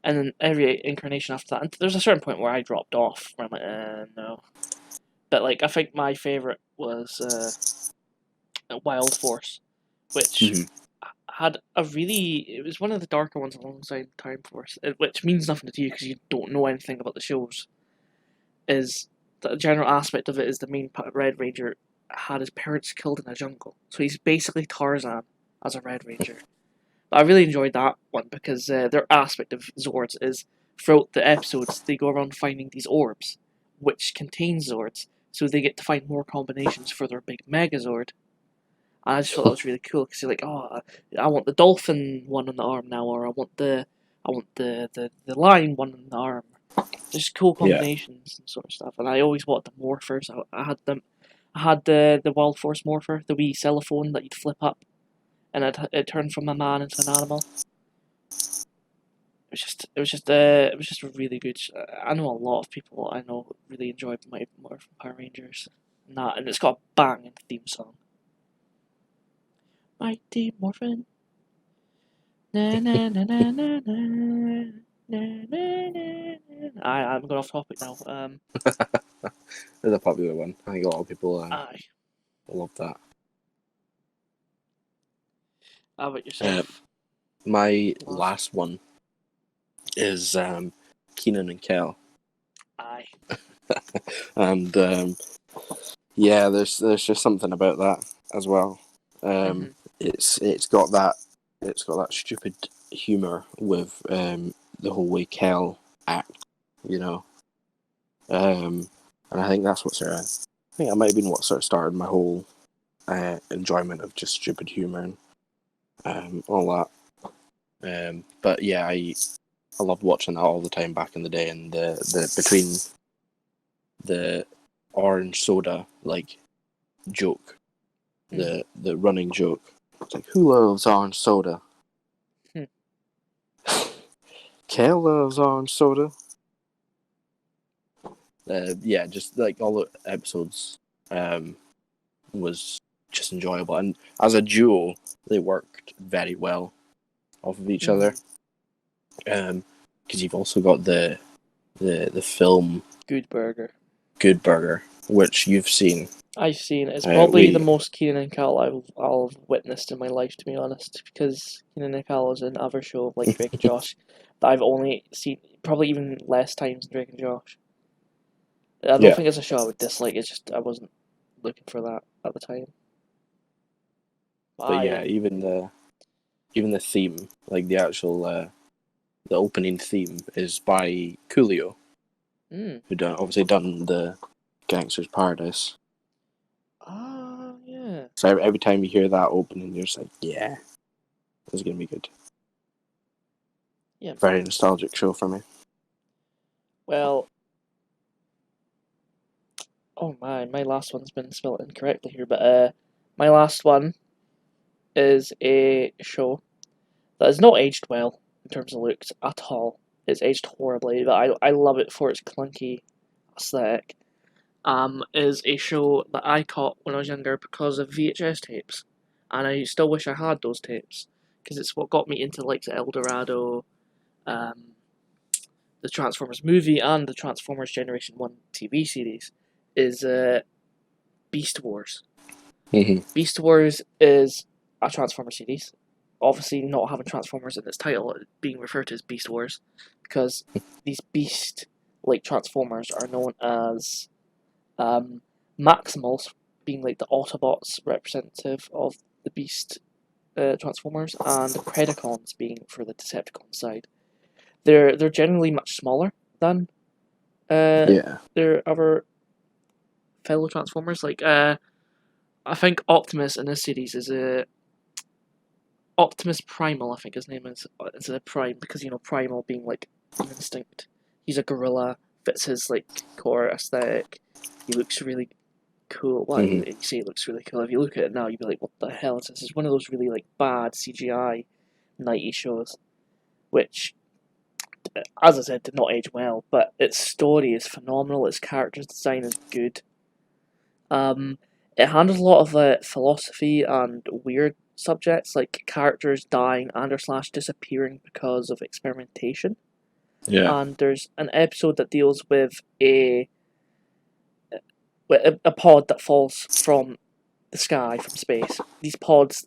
and then every incarnation after that. And there's a certain point where I dropped off, where I'm like, no. But like I think my favorite was Wild Force, which had a really. It was one of the darker ones alongside Time Force, which means nothing to you because you don't know anything about the shows. Is the general aspect of it is the main Red Ranger had his parents killed in a jungle, so he's basically Tarzan as a Red Ranger. But I really enjoyed that one because their aspect of Zords is throughout the episodes they go around finding these orbs, which contain Zords, so they get to find more combinations for their big Megazord. And I just thought that was really cool because you're like, oh, I want the dolphin one on the arm now, or I want the lion one on the arm. Just cool combinations and sort of stuff. And I always wanted the morphers. I had them. I had the Wild Force morpher, the wee cellophone that you'd flip up, and it turned from a man into an animal. It was just a really good. I know a lot of people I know really enjoyed my Morphin Power Rangers, and it's got a banging theme song. Mighty Morphin. Na na na na na na na na na. I'm going off topic now. It's a popular one. I think a lot of people Aye. love that. How about yourself? My last one is Keenan and Kel. Aye. And yeah, there's just something about that as well. It's got that stupid humor with the whole way Kel acts, you know. And I think that's what I think that might have been what sort of started my whole enjoyment of just stupid humor and all that. But yeah, I loved watching that all the time back in the day, and the between the orange soda joke, the running joke. It's like, who loves orange soda? Kale loves orange soda. Yeah, just like all the episodes was just enjoyable, and as a duo, they worked very well off of each other. Because you've also got the film Good Burger. Good Burger, which you've seen. I've seen it. It's probably the most Keenan and Kel I'll have witnessed in my life, to be honest, because Keenan and Kel is an other show like Drake and Josh that I've only seen probably even less times than Drake and Josh. I don't think it's a show I would dislike. It's just I wasn't looking for that at the time. But yeah, even the theme, like the actual the opening theme, is by Coolio, who obviously done the Gangster's Paradise. Yeah. So every time you hear that opening, you're just like, yeah, this is gonna be good. Yeah. Very nostalgic show for me. Well, oh my last one's been spelled incorrectly here, but my last one is a show that has not aged well in terms of looks at all. It's aged horribly, but I love it for its clunky aesthetic. Is a show that I caught when I was younger because of VHS tapes, and I still wish I had those tapes because it's what got me into like the El Dorado, the Transformers movie, and the Transformers Generation 1 TV series. Is Beast Wars. Beast Wars is a Transformers series. Obviously, not having Transformers in its title, being referred to as Beast Wars, because these beast-like Transformers are known as Maximals, being like the Autobots representative of the Beast Transformers, and the Predacons being for the Decepticon side. They're generally much smaller than their other fellow Transformers. Like I think Optimus in this series is a Optimus Primal. I think his name is. It's a Prime because Primal being like an instinct. He's a gorilla. Fits his like core aesthetic. He looks really cool. Well, you say it looks really cool. If you look at it now, you'd be like, "What the hell is this?" It's one of those really like bad CGI 90s shows, which, as I said, did not age well. But its story is phenomenal. Its character design is good. It handles a lot of philosophy and weird subjects like characters dying and or slash disappearing because of experimentation. Yeah. And there's an episode that deals with a pod that falls from the sky, from space. These pods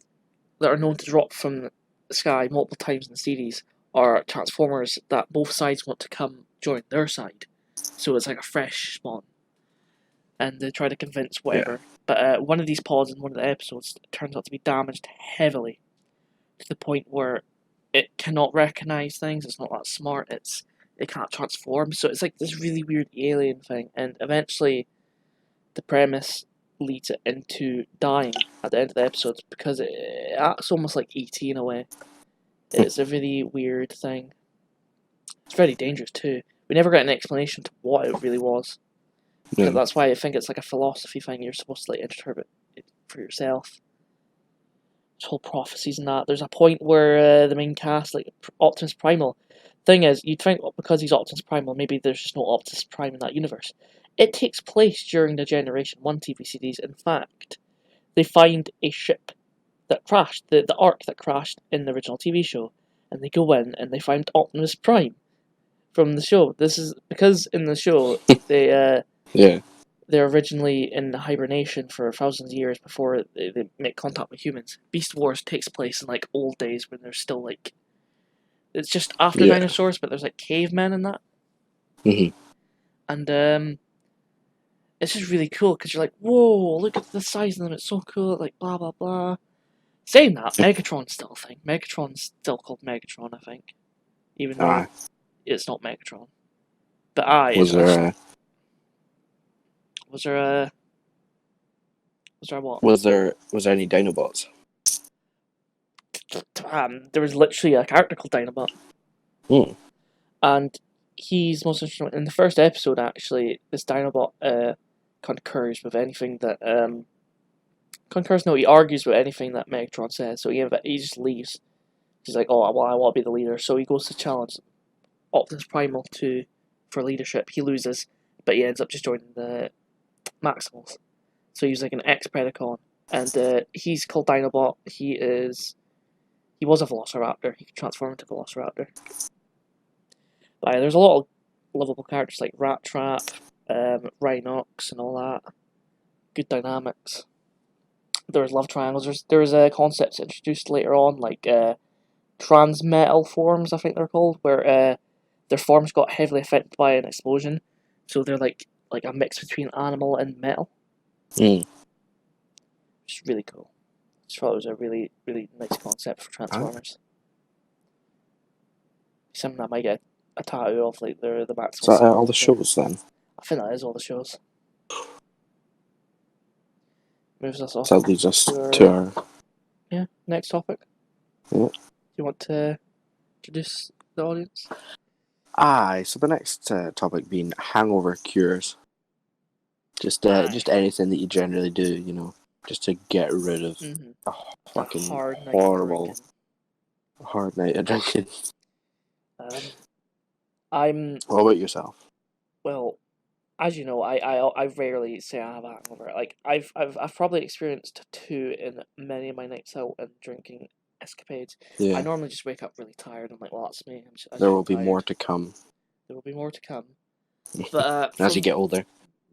that are known to drop from the sky multiple times in the series are Transformers that both sides want to come join their side. So it's like a fresh spawn. And they try to convince whatever. Yeah. But one of these pods in one of the episodes turns out to be damaged heavily to the point where it cannot recognize things. It's not that smart. It can't transform. So it's like this really weird alien thing. And eventually, the premise leads it into dying at the end of the episode because it acts almost like ET in a way. It's a really weird thing. It's very dangerous too. We never got an explanation to what it really was. Because that's why I think it's like a philosophy thing. You're supposed to like interpret it for yourself. This whole prophecies and that. There's a point where the main cast, like Optimus Primal. Thing is, you'd think because he's Optimus Primal, maybe there's just no Optimus Prime in that universe. It takes place during the Generation 1 TV series. In fact, they find a ship that crashed, the Ark that crashed in the original TV show, and they go in and they find Optimus Prime. from the show. This is because in the show they Yeah. they're originally in hibernation for thousands of years before they make contact with humans. Beast Wars takes place in like old days when there's still like it's just after Yeah. dinosaurs, but there's like cavemen and that, Mhm. and it's just really cool because you're like, whoa, look at the size of them, it's so cool, like blah blah blah. Saying that, Megatron's still a thing. Megatron's still called Megatron, I think, even though Aye. it's not Megatron. But aye, Was there was there a was there a what? was there was there any Dinobots? There was literally a character called Dinobot, Hmm. and he's most interesting. In the first episode, actually, this Dinobot concurs with anything that concurs. No, he argues with anything that Megatron says. So he just leaves. He's like, oh, well, I want to be the leader. So he goes to challenge Optimus Primal for leadership. He loses, but he ends up just joining the Maximals. So he's like an ex-Predacon, and he's called Dinobot. He was a Velociraptor. He can transform into Velociraptor. But there's a lot of lovable characters like Rat Trap, Rhinox, and all that. Good dynamics. There's love triangles. There's concepts introduced later on, like transmetal forms, I think they're called, where their forms got heavily affected by an explosion, so they're like a mix between animal and metal. Hmm. Which is really cool. I just thought it was a really, really nice concept for Transformers. Something I might get a tattoo of, like the Maximal. Is that symbol all the up there. shows then? I think that is all the shows. Moves us off. So that leads us to to our next topic. Yeah. Do you want to introduce the audience? Aye. So the next topic being Hangover Cures. Just anything that you generally do, you know, just to get rid of a fucking horrible hard night of drinking. What about yourself? Well, as you know, I rarely say I have a hangover. Like I've probably experienced two in many of my nights out and drinking escapades. Yeah. I normally just wake up really tired. I'm like, well, that's me. There will be more to come. There will be more to come. But as you get older.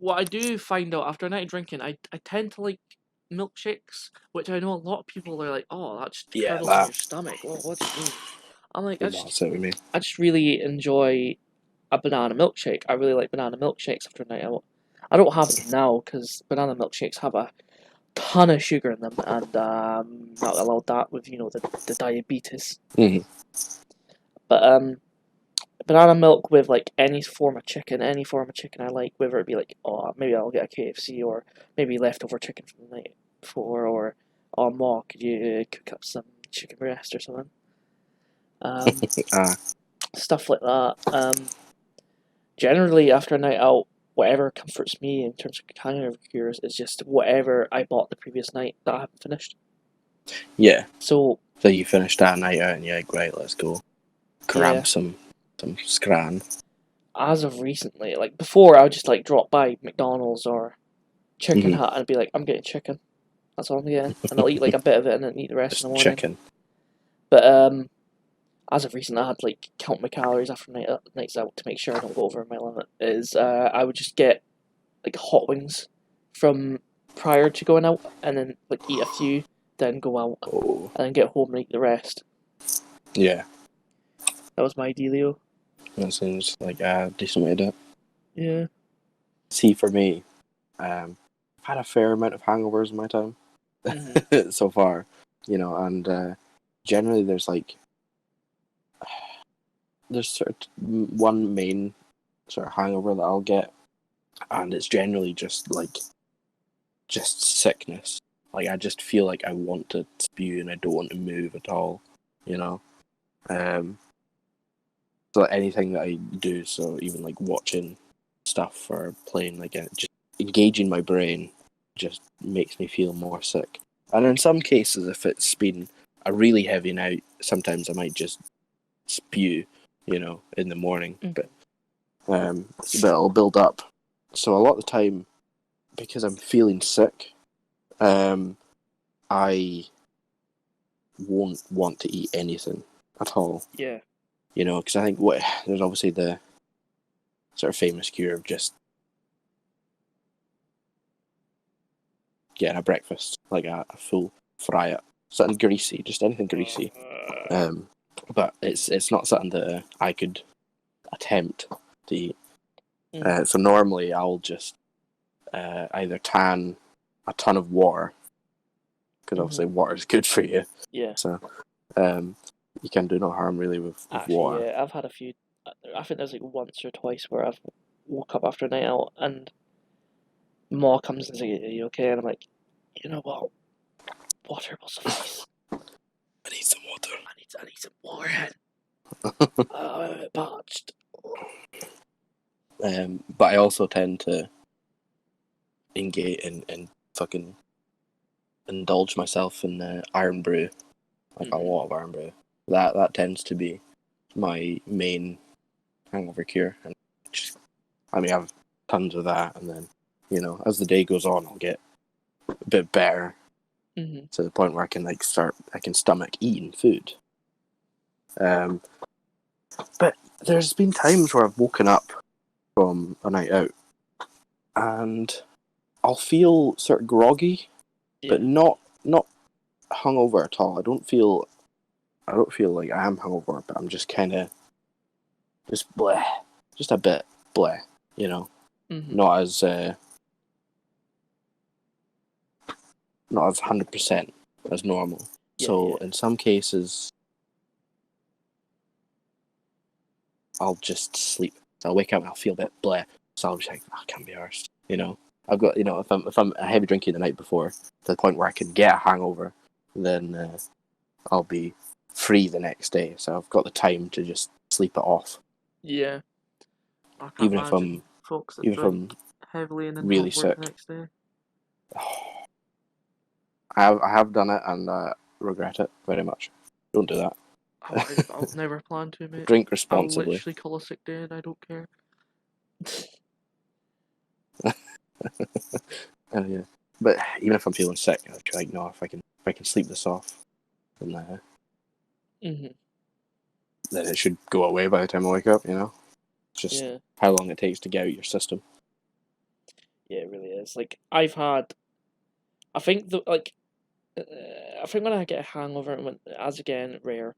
What I do find out after a night of drinking, I tend to like milkshakes, which I know a lot of people are like, oh, that just curdles in your stomach. Well, what do you mean? I'm like, I just really enjoy a banana milkshake. I really like banana milkshakes after a night out. I don't have them now because banana milkshakes have a ton of sugar in them, and not allowed that with the diabetes. Mm-hmm. But banana milk with like any form of chicken I like, whether it be like, oh, maybe I'll get a KFC or maybe leftover chicken from the night before, or oh, Ma, could you cook up some chicken breast or something? Stuff like that. Generally, after a night out, whatever comforts me in terms of hangover cures is just whatever I bought the previous night that I haven't finished. Yeah. So you finished that night out and you're like, right, let's go grab some scran. As of recently, like before, I would just like drop by McDonald's or Chicken Hut and be like, I'm getting chicken. That's all I'm getting, and I'll eat like a bit of it and then eat the rest in the morning. Chicken. But as of recent, I had like count my calories after nights out to make sure I don't go over my limit. I would just get like hot wings from prior to going out, and then like eat a few, then go out, and then get home and eat the rest. Yeah. That was my dealio. That seems like a decent way to do it. Yeah. See, for me, I've had a fair amount of hangovers in my time so far, you know, and generally there's sort of one main sort of hangover that I'll get, and it's generally just sickness. Like, I just feel like I want to spew and I don't want to move at all, you know. So anything that I do, so even like watching stuff or playing, like just engaging my brain, just makes me feel more sick. And in some cases, if it's been a really heavy night, sometimes I might just spew, you know, in the morning. But it'll build up. So a lot of the time, because I'm feeling sick, I won't want to eat anything at all. Yeah. You know, because I think there's obviously the sort of famous cure of just getting a breakfast, like a full fry it, something greasy, just anything greasy. But it's not something that I could attempt to eat. So normally I'll just either tan a ton of water, because obviously water is good for you. Yeah. So you can do no harm really with Actually, water. yeah, I've had a few. I think there's like once or twice where I've woke up after a night out and Ma comes and says, "Are you okay?" And I'm like, you know what? Water will suffice. I need some water. I need some water. I'm a bit parched. But I also tend to engage and fucking indulge myself in iron brew, like a lot of iron brew. That tends to be my main hangover cure. And just, I mean, I have tons of that, and then as the day goes on, I'll get a bit better to the point where I can stomach eating food. But there's been times where I've woken up from a night out and I'll feel sort of groggy, but not hungover at all. I don't feel like I am hungover, but I'm just kind of just bleh, just a bit bleh, not as 100% as normal. So in some cases, I'll just sleep. So I'll wake up and I'll feel a bit bleh. So I'll be like, I can't be arsed. I've got if I'm a heavy drinking the night before to the point where I can get a hangover, then I'll be free the next day. So I've got the time to just sleep it off. Yeah. I can't Even if imagine folks that drink heavily and then really don't work sick. the next day. I have done it and regret it very much. Don't do that. I'll never plan to, mate. Drink I'll responsibly. literally call a sick day and I don't care. Yeah. But even if I'm feeling sick, I'll be like, no, if I can sleep this off, then then it should go away by the time I wake up. It's just how long it takes to get out your system. Yeah, it really is. Like I think when I get a hangover, as again rare,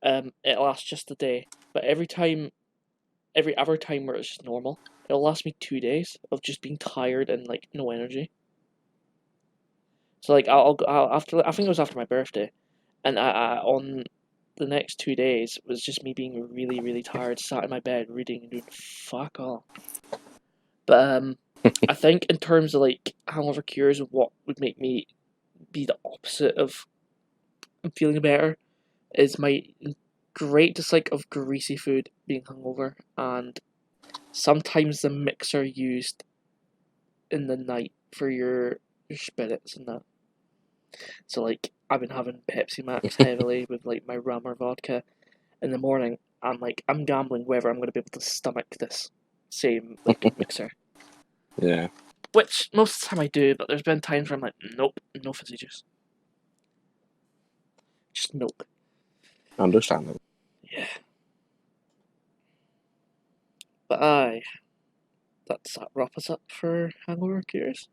it lasts just a day. But every other time where it's just normal, it'll last me 2 days of just being tired and like no energy. So like I'll after, I think it was after my birthday, and I on the next 2 days was just me being really really tired, sat in my bed reading and doing fuck all. But I think in terms of like hangover cures, what would make me be the opposite of feeling better is my great dislike of greasy food being hungover, and sometimes the mixer used in the night for your spirits and that. So like I've been having Pepsi Max heavily with like my rum or vodka in the morning. I'm gambling whether I'm gonna be able to stomach this same like mixer. Yeah. Which most of the time I do, but there's been times where I'm like, nope, no fizzy juice. Just milk. Understandable. Yeah. But aye. That's that wrap us up for Hangover Cures?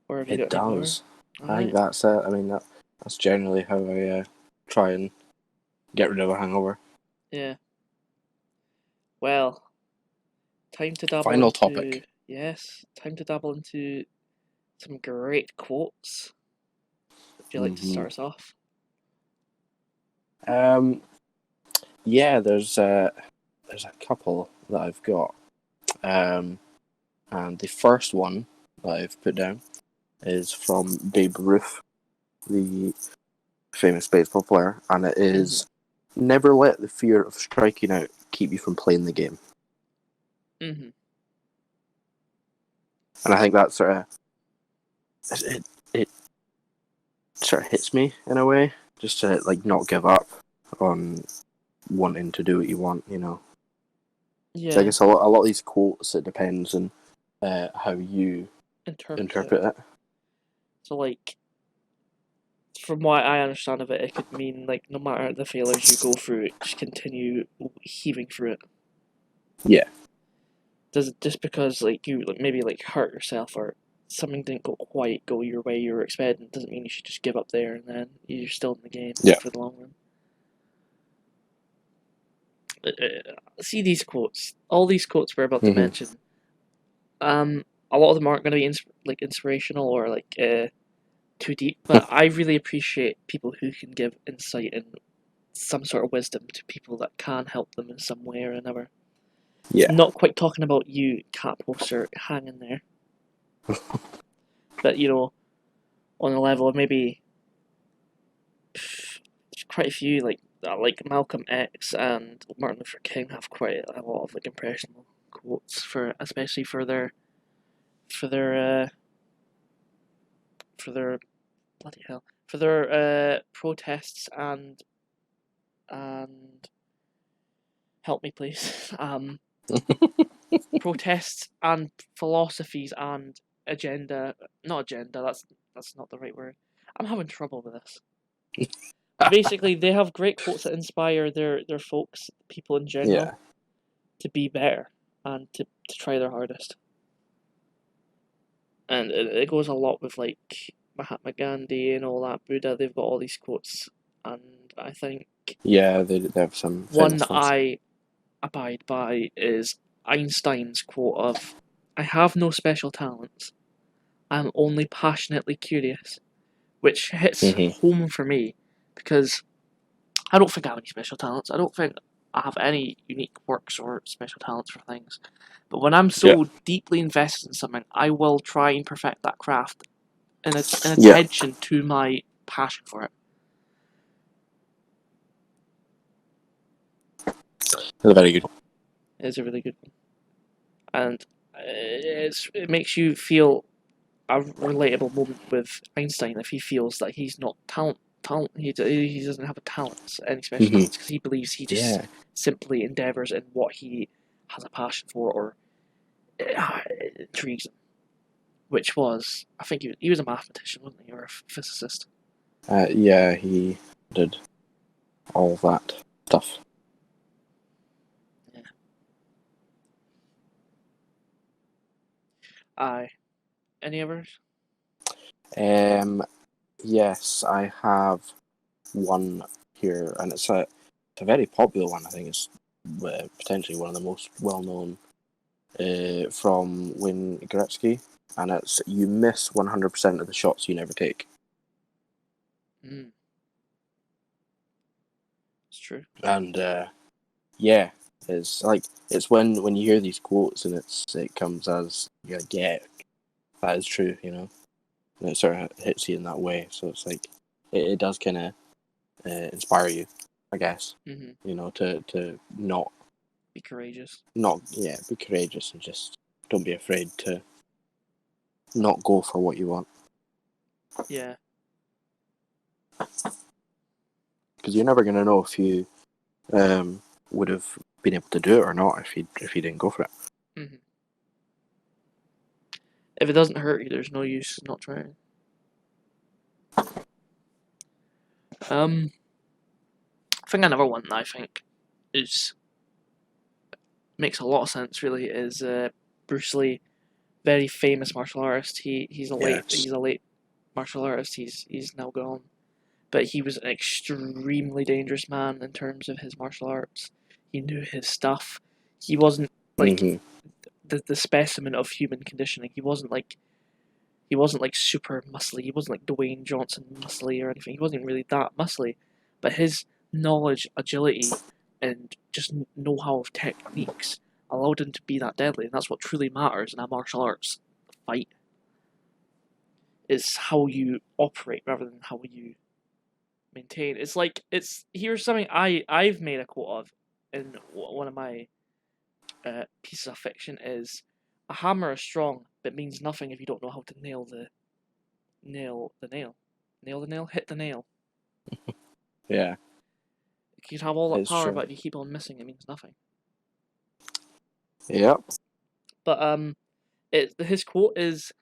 Or have you It got any more? does. I think that's it. I mean, that's generally how I try and get rid of a hangover. Yeah. Well, time to dabble Final into... topic. Yes, time to dabble into some great quotes. Would you like to start us off? Yeah, there's a couple that I've got. And the first one that I've put down is from Babe Ruth, the famous baseball player, and it is never let the fear of striking out keep you from playing the game. Mm-hmm. And I think that sort of it sort of hits me in a way, just to like not give up on wanting to do what you want, Yeah. So I guess a lot of these quotes, it depends on how you interpret it. So like, from what I understand of it, it could mean like no matter the failures you go through, just continue heaving through it. Yeah. does it just because like you maybe like hurt yourself or something didn't quite go your way you were expecting doesn't mean you should just give up there and then you're still in the game Yeah. for the long run. See these quotes, all these quotes we're about to mention. A lot of them aren't going to be inspirational or too deep, but I really appreciate people who can give insight and some sort of wisdom to people that can help them in some way or another. Yeah. Not quite talking about you, cat poster, hanging there, but on a level of maybe there's quite a few like Malcolm X and Martin Luther King have quite a lot of like impressionable quotes especially for their for their bloody hell for their protests and help me please protests and philosophies and not agenda, that's not the right word. I'm having trouble with this. Basically, they have great quotes that inspire their folks, people in general, Yeah. to be better and to try their hardest. And it goes a lot with like Mahatma Gandhi and all that, Buddha. They've got all these quotes, and I think Yeah, they have some one famous that ones. I abide by is Einstein's quote of, "I have no special talents. I'm only passionately curious," which hits home for me because I don't think I have any special talents. I don't think I have any unique works or special talents for things. But when I'm Yeah. so deeply invested in something, I will try and perfect that craft in Yeah. attention to my passion for it. They're very good. It is a really good one. And it makes you feel a relatable moment with Einstein if he feels that he's not he doesn't have a talent, any special talents, because he believes he just simply endeavours in what he has a passion for or it intrigues him. Which was, I think he was a mathematician, wasn't he, or a physicist? Yeah, he did all that stuff. Yeah. Aye. Any others? Yes, I have one here, and it's a very popular one. I think it's potentially one of the most well-known from Wayne Gretzky, and it's "You miss 100% of the shots you never take." Mm. It's true. And yeah, it's when you hear these quotes and it comes as you're like, yeah, that is true, and it sort of hits you in that way. So it's like it does kind of inspire you, I guess. To not be courageous. Be courageous and just don't be afraid to not go for what you want. Yeah. Because you're never gonna know if you would have been able to do it or not if you didn't go for it. Mm-hmm. If it doesn't hurt you, there's no use not trying. I think another one that I think makes a lot of sense. Really, is Bruce Lee, very famous martial artist. He's a late martial artist. He's now gone, but he was an extremely dangerous man in terms of his martial arts. He knew his stuff. He wasn't like the specimen of human conditioning. He wasn't like super muscly. He wasn't like Dwayne Johnson muscly or anything. He wasn't really that muscly, but his knowledge, agility, and just know-how of techniques allowed him to be that deadly, and that's what truly matters in a martial arts fight. Is how you operate rather than how you maintain. Here's something I've made a quote of in one of my pieces of fiction is, "A hammer is strong, but means nothing if you don't know how to nail the nail. Nail the nail? Hit the nail." Yeah. You can have all that It's power, true. but if you keep on missing, it means nothing. Yep. But his quote is,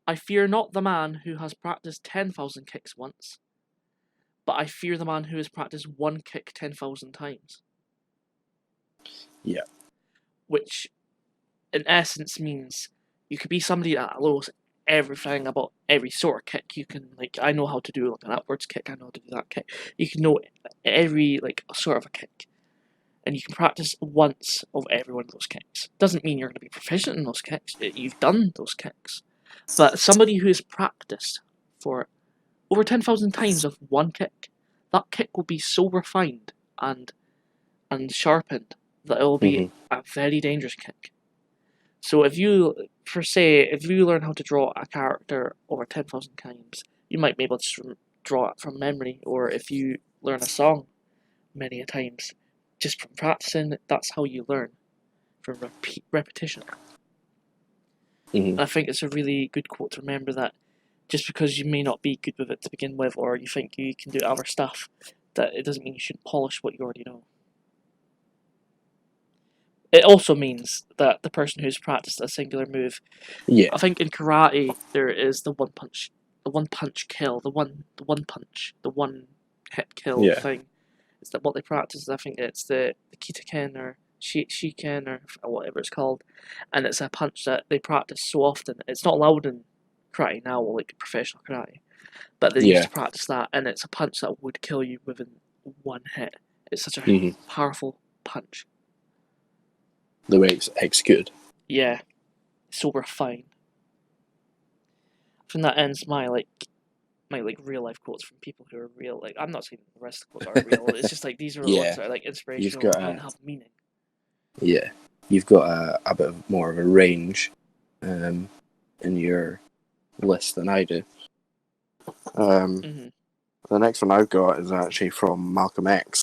"I fear not the man who has practiced 10,000 kicks once, but I fear the man who has practiced one kick 10,000 times." Yeah. Which in essence means you could be somebody that knows everything about every sort of kick. You can like I know how to do like an upwards kick. I know how to do that kick. You can know every like sort of a kick, and you can practice once of every one of those kicks. Doesn't mean you're going to be proficient in those kicks. You've done those kicks, but somebody who has practiced for over 10,000 times of one kick, that kick will be so refined and sharpened that it will be a very dangerous kick. So if you learn how to draw a character over 10,000 times, you might be able to draw it from memory. Or if you learn a song many a times, just from practicing, that's how you learn, from repetition. And I think it's a really good quote to remember that just because you may not be good with it to begin with, or you think you can do other stuff, that it doesn't mean you shouldn't polish what you already know. It also means that the person who's practiced a singular move, I think in karate there is the one punch kill, the one hit kill thing. Is that what they practice? I think it's the kitaken or shiken or whatever it's called, and it's a punch that they practice so often. It's not allowed in karate now, like professional karate, but they used to practice that, and it's a punch that would kill you within one hit. It's such a powerful punch. The way it's executed. Yeah, so refined. I think that ends my real life quotes from people who are real. Like I'm not saying the rest of the quotes are real. It's just like these are the ones that are like inspirational and have meaning. Yeah, you've got a bit more of a range in your list than I do. The next one I've got is actually from Malcolm X,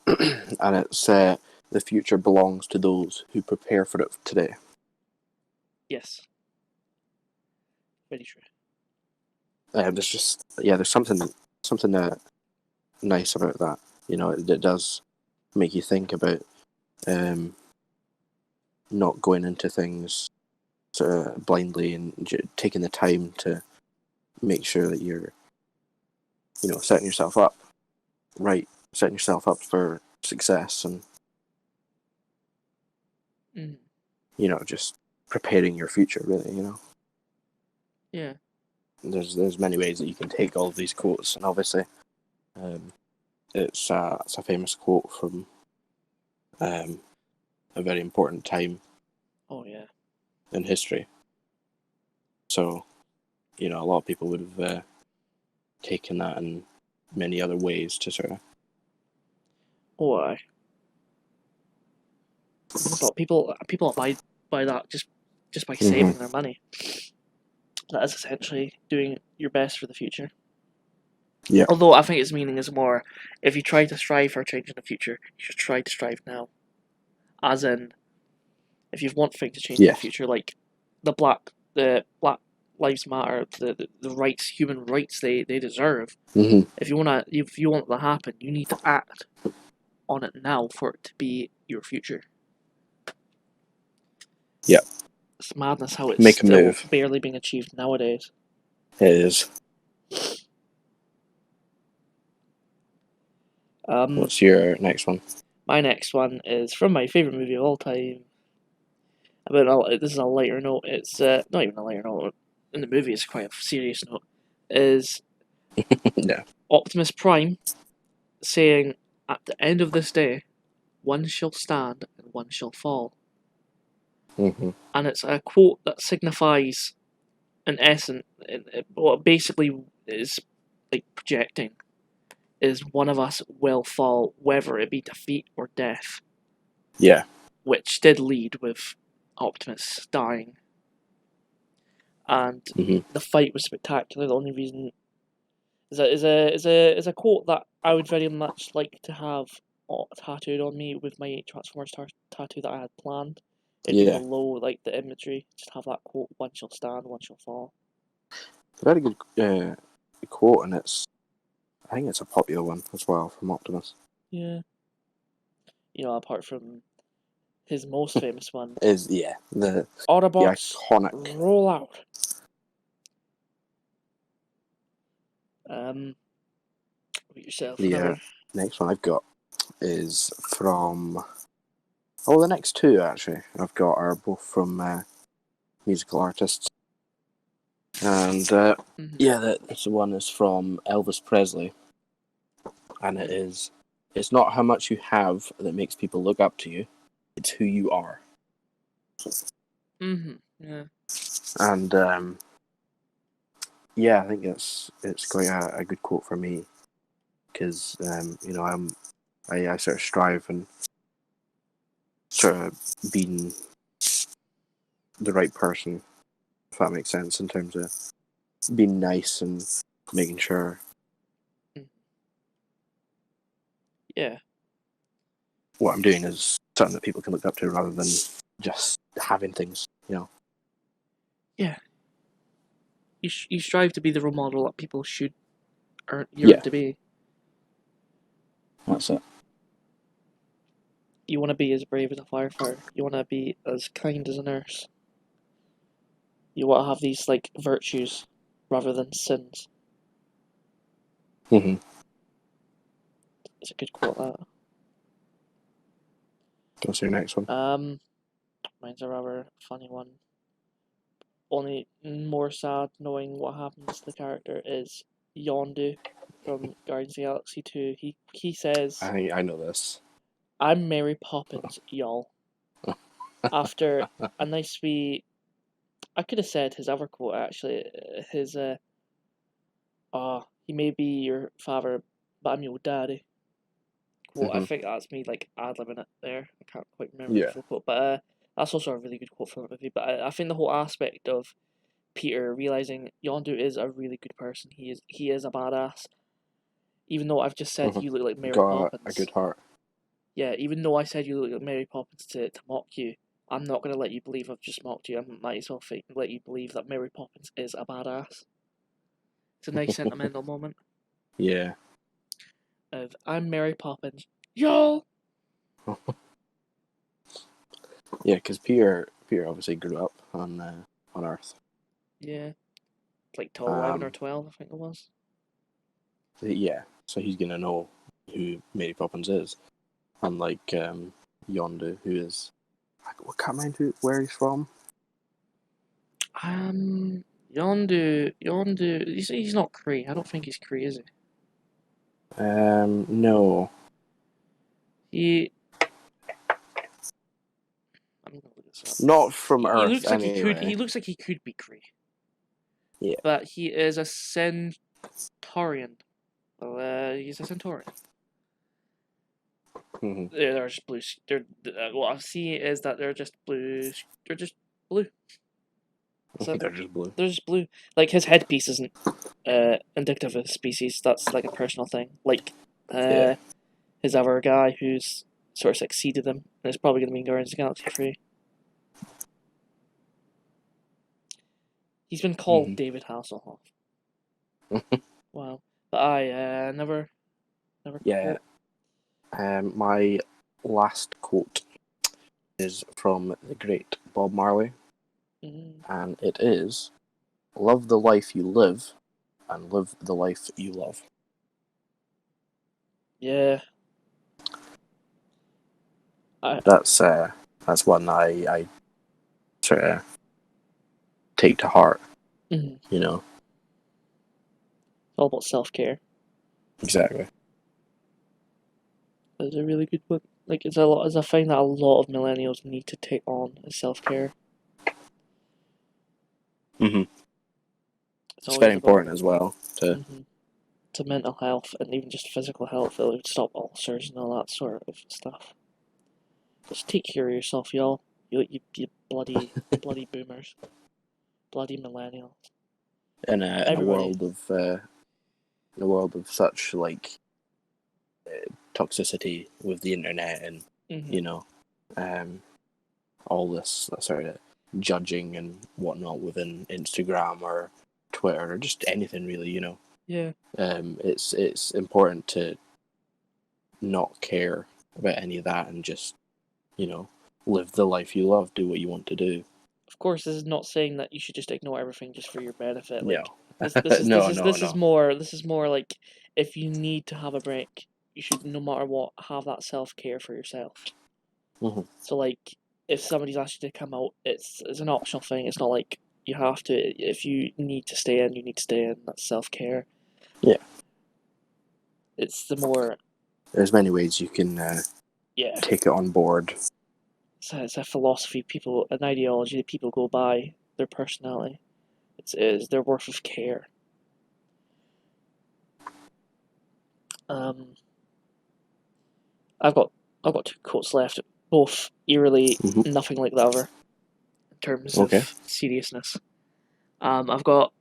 and it's the future belongs to those who prepare for it today. Yes, very true. There's something nice about that. You know, it does make you think about not going into things sort of blindly and taking the time to make sure that you're, setting yourself up right, setting yourself up for success, and just preparing your future. Really, Yeah. There's many ways that you can take all of these quotes, and obviously, it's a famous quote from a very important time. Oh yeah. In history. So, a lot of people would have taken that in many other ways to sort of. Why? But people abide by that just by saving their money. That is essentially doing your best for the future. Yeah. Although I think its meaning is more, if you try to strive for a change in the future, you should try to strive now. As in, if you want things to change in the future, like the Black Lives Matter, the rights, human rights they deserve. If you want that to happen, you need to act on it now for it to be your future. Yeah. It's madness how it's still barely being achieved nowadays. It is. What's your next one? My next one is from my favourite movie of all time. This is a lighter note. It's not even a lighter note. In the movie, it's quite a serious note. Is Optimus Prime saying, "At the end of this day, one shall stand and one shall fall." And it's a quote that signifies, in essence, what basically is like projecting is one of us will fall, whether it be defeat or death. Yeah. Which did lead with Optimus dying. And the fight was spectacular. The only reason is a quote that I would very much like to have tattooed on me with my Transformers tattoo that I had planned. It'd be below like the imagery. Just have that quote: "One shall stand, one shall fall." It's a very good quote, and I think it's a popular one as well from Optimus. Yeah. Apart from his most famous one is the Autobots iconic roll out. Yourself. The next one I've got is from Oh, the next two actually I've got are both from musical artists, and this one is from Elvis Presley, and it's not how much you have that makes people look up to you; it's who you are. Yeah. And I think it's quite a good quote for me, because I sort of strive and sort of being the right person, if that makes sense, in terms of being nice and making sure. Yeah. What I'm doing is something that people can look up to rather than just having things, Yeah. You strive to be the role model that people should yearn to be. That's it. You want to be as brave as a firefighter. You want to be as kind as a nurse. You want to have these like virtues rather than sins. Mm-hmm. It's a good quote, that. What's your next one? Mine's a rather funny one. Only more sad knowing what happens to the character is Yondu from Guardians of the Galaxy 2. He says, I know this. "I'm Mary Poppins, y'all." After a nice wee, I could have said his other quote actually. His he may be your father, but I'm your daddy. Quote. I Mm-hmm. think that's me like ad-libbing it there. I can't quite remember the Yeah. full quote, but that's also a really good quote from the movie. But I think the whole aspect of Peter realizing Yondu is a really good person. He is a badass. Even though I've just said Mm-hmm. you look like Mary Got a Poppins. good heart. Yeah, even though I said you look like Mary Poppins to mock you, I'm not gonna let you believe I've just mocked you. I might as well let you believe that Mary Poppins is a badass. It's a nice sentimental moment Yeah. of I'm Mary Poppins, y'all. Yeah, because Peter obviously grew up on Earth. Yeah, like till 11 or 12, I think it was. Yeah, so he's gonna know who Mary Poppins is, unlike Yondu, who is I can't remember where he's from. Yondu, he's not Kree. I don't think he's Kree, is he? No. He, I'm gonna look this up. Not from He Earth, looks like he could. anyway. He looks like he could be Kree. Yeah. But he is a Centaurian. He's a Centaurian. Mm-hmm. They're just blue. What I see is that they're just blue. They're just blue. So They're just blue. they're just blue. Like his headpiece isn't indicative of his species. That's like a personal thing. Like Yeah. his other guy who's sort of succeeded him, and it's probably going to be in Guardians of the Galaxy 3. He's been called David Hasselhoff. Wow. But I never Yeah. My last quote is from the great Bob Marley, and it is, "Love the life you live, and live the life you love." Yeah. That's one I sort of take to heart. Mm-hmm. You know. It's all about self-care. Exactly. It's a really good book. Like it's a lot. As I find that a lot of millennials need to take on is self-care. Mm-hmm. It's It's very always about important as well to. to mental health and even just physical health. It would stop ulcers and all that sort of stuff. Just take care of yourself, y'all. You bloody boomers, bloody millennials. in a Everybody. world of such like toxicity with the internet and all this sort of judging and whatnot within Instagram or Twitter or just anything really, Yeah. It's important to not care about any of that and just live the life you love, do what you want to do. Of course, this is not saying that you should just ignore everything just for your benefit. No. Like this is No, this is more like if you need to have a break, you should no matter what have that self care for yourself. Mm-hmm. So like, if somebody's asked you to come out, it's an optional thing. It's not like you have to. If you need to stay in, you need to stay in. That's self-care. Yeah. It's the more, There's many ways you can yeah. take it on board. It's a philosophy, an ideology that people go by. Their personality. It's their worth of care. Um, I've got I've got two quotes left, both eerily Mm-hmm. nothing like the other in terms Okay. of seriousness. I've got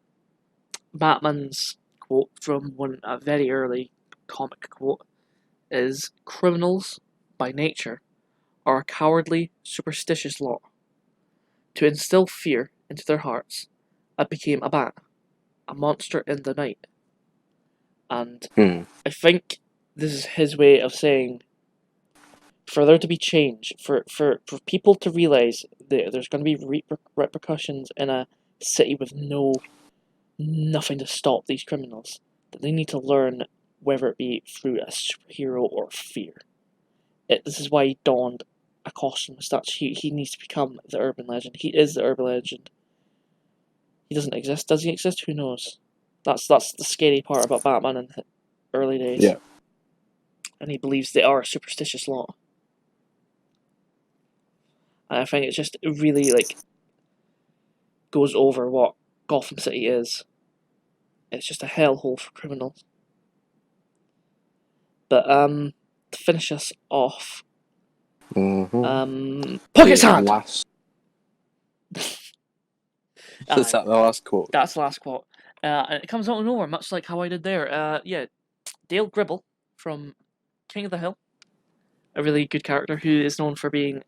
Batman's quote from a very early comic quote is criminals by nature are a cowardly, superstitious lot. To instill fear into their hearts, I became a bat, a monster in the night. And Hmm. I think this is his way of saying for there to be change, for people to realise that there's going to be repercussions in a city with nothing to stop these criminals, that they need to learn whether it be through a superhero or fear. This is why he donned a costume as such. He needs to become the urban legend. He is the urban legend. He doesn't exist. Does he exist? Who knows? That's the scary part about Batman in the early days. Yeah. And he believes they are a superstitious lot. And I think it's just really like goes over what Gotham City is. It's just a hellhole for criminals. But to finish us off, Mm-hmm. Pocket The Sand. last. Is Aye, that the last quote? that's the last quote. And it comes out of nowhere, much like how I did there. Yeah, Dale Gribble from King of the Hill, a really good character who is known for being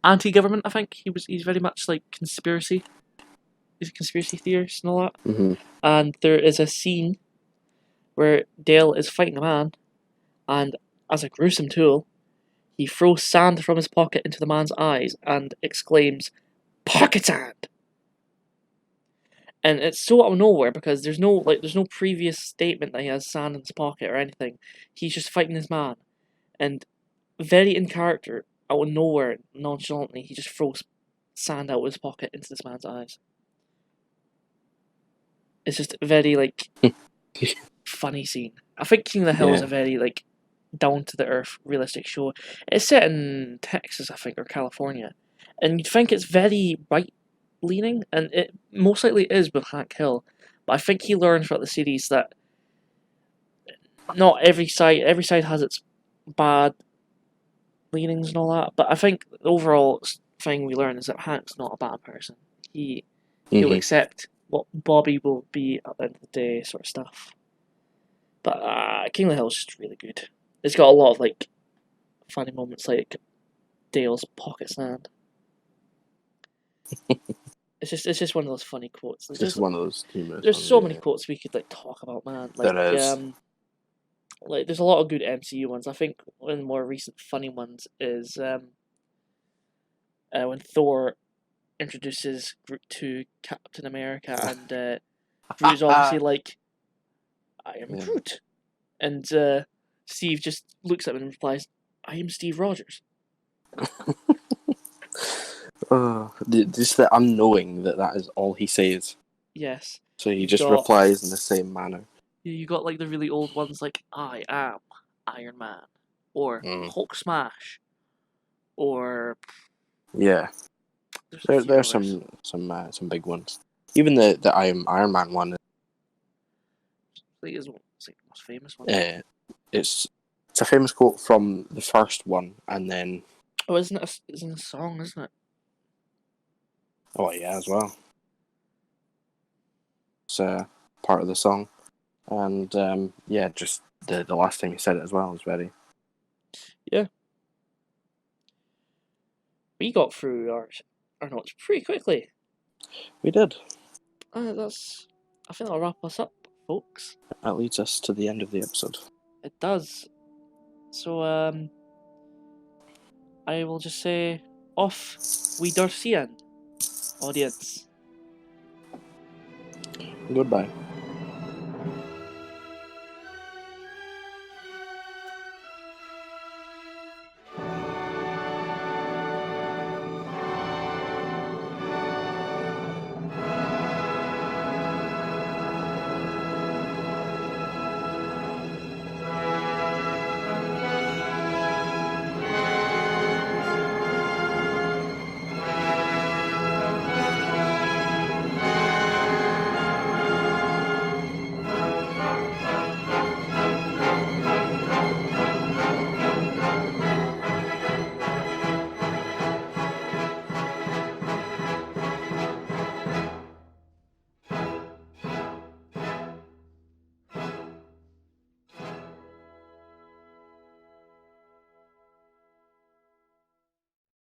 anti-government. I think he's very much like conspiracy. He's a conspiracy theorist and all that. Mm-hmm. And there is a scene where Dale is fighting a man, and as a gruesome tool, he throws sand from his pocket into the man's eyes and exclaims, "Pocket sand!" And it's so out of nowhere because there's no previous statement that he has sand in his pocket or anything. He's just fighting this man, and very in character, out of nowhere, nonchalantly, he just throws sand out of his pocket into this man's eyes. It's just a very like funny scene. I think King of the Hill is Yeah. a very like down to the earth, realistic show. It's set in Texas, I think, or California, and you'd think it's very right leaning, and it most likely is with Hank Hill. But I think he learned throughout the series that not every side has its bad leanings and all that. But I think the overall thing we learn is that Hank's not a bad person. He'll Mm-hmm. accept what Bobby will be at the end of the day, sort of stuff. But King of the Hill is just really good. It's got a lot of like funny moments, like Dale's pocket sand. It's just one of those funny quotes. Just one of those humorous There's ones. so many Yeah. quotes we could like talk about, man. There is. Like there's a lot of good MCU ones. I think one of the more recent funny ones is when Thor introduces Groot to Captain America, and Groot is obviously like, "I am Yeah. Groot," and Steve just looks at him and replies, "I am Steve Rogers." Just the unknowing that is all he says. Yes. So he You've just got replies in the same manner. you got like the really old ones like "I am Iron Man," or Hulk Smash, or Yeah. there's a few There's others. some big ones. Even the Iron Man one. I think it's like the most famous one. It's a famous quote from the first one, and then Oh, isn't it? It's in a song, isn't it? oh yeah, as well. It's part of the song, and yeah, just the last time he said it as well was very. Yeah. We got through our notes pretty quickly. We did. I think that'll wrap us up, folks. That leads us to the end of the episode. It does. So I will just say, off we Darcian, audience. Goodbye.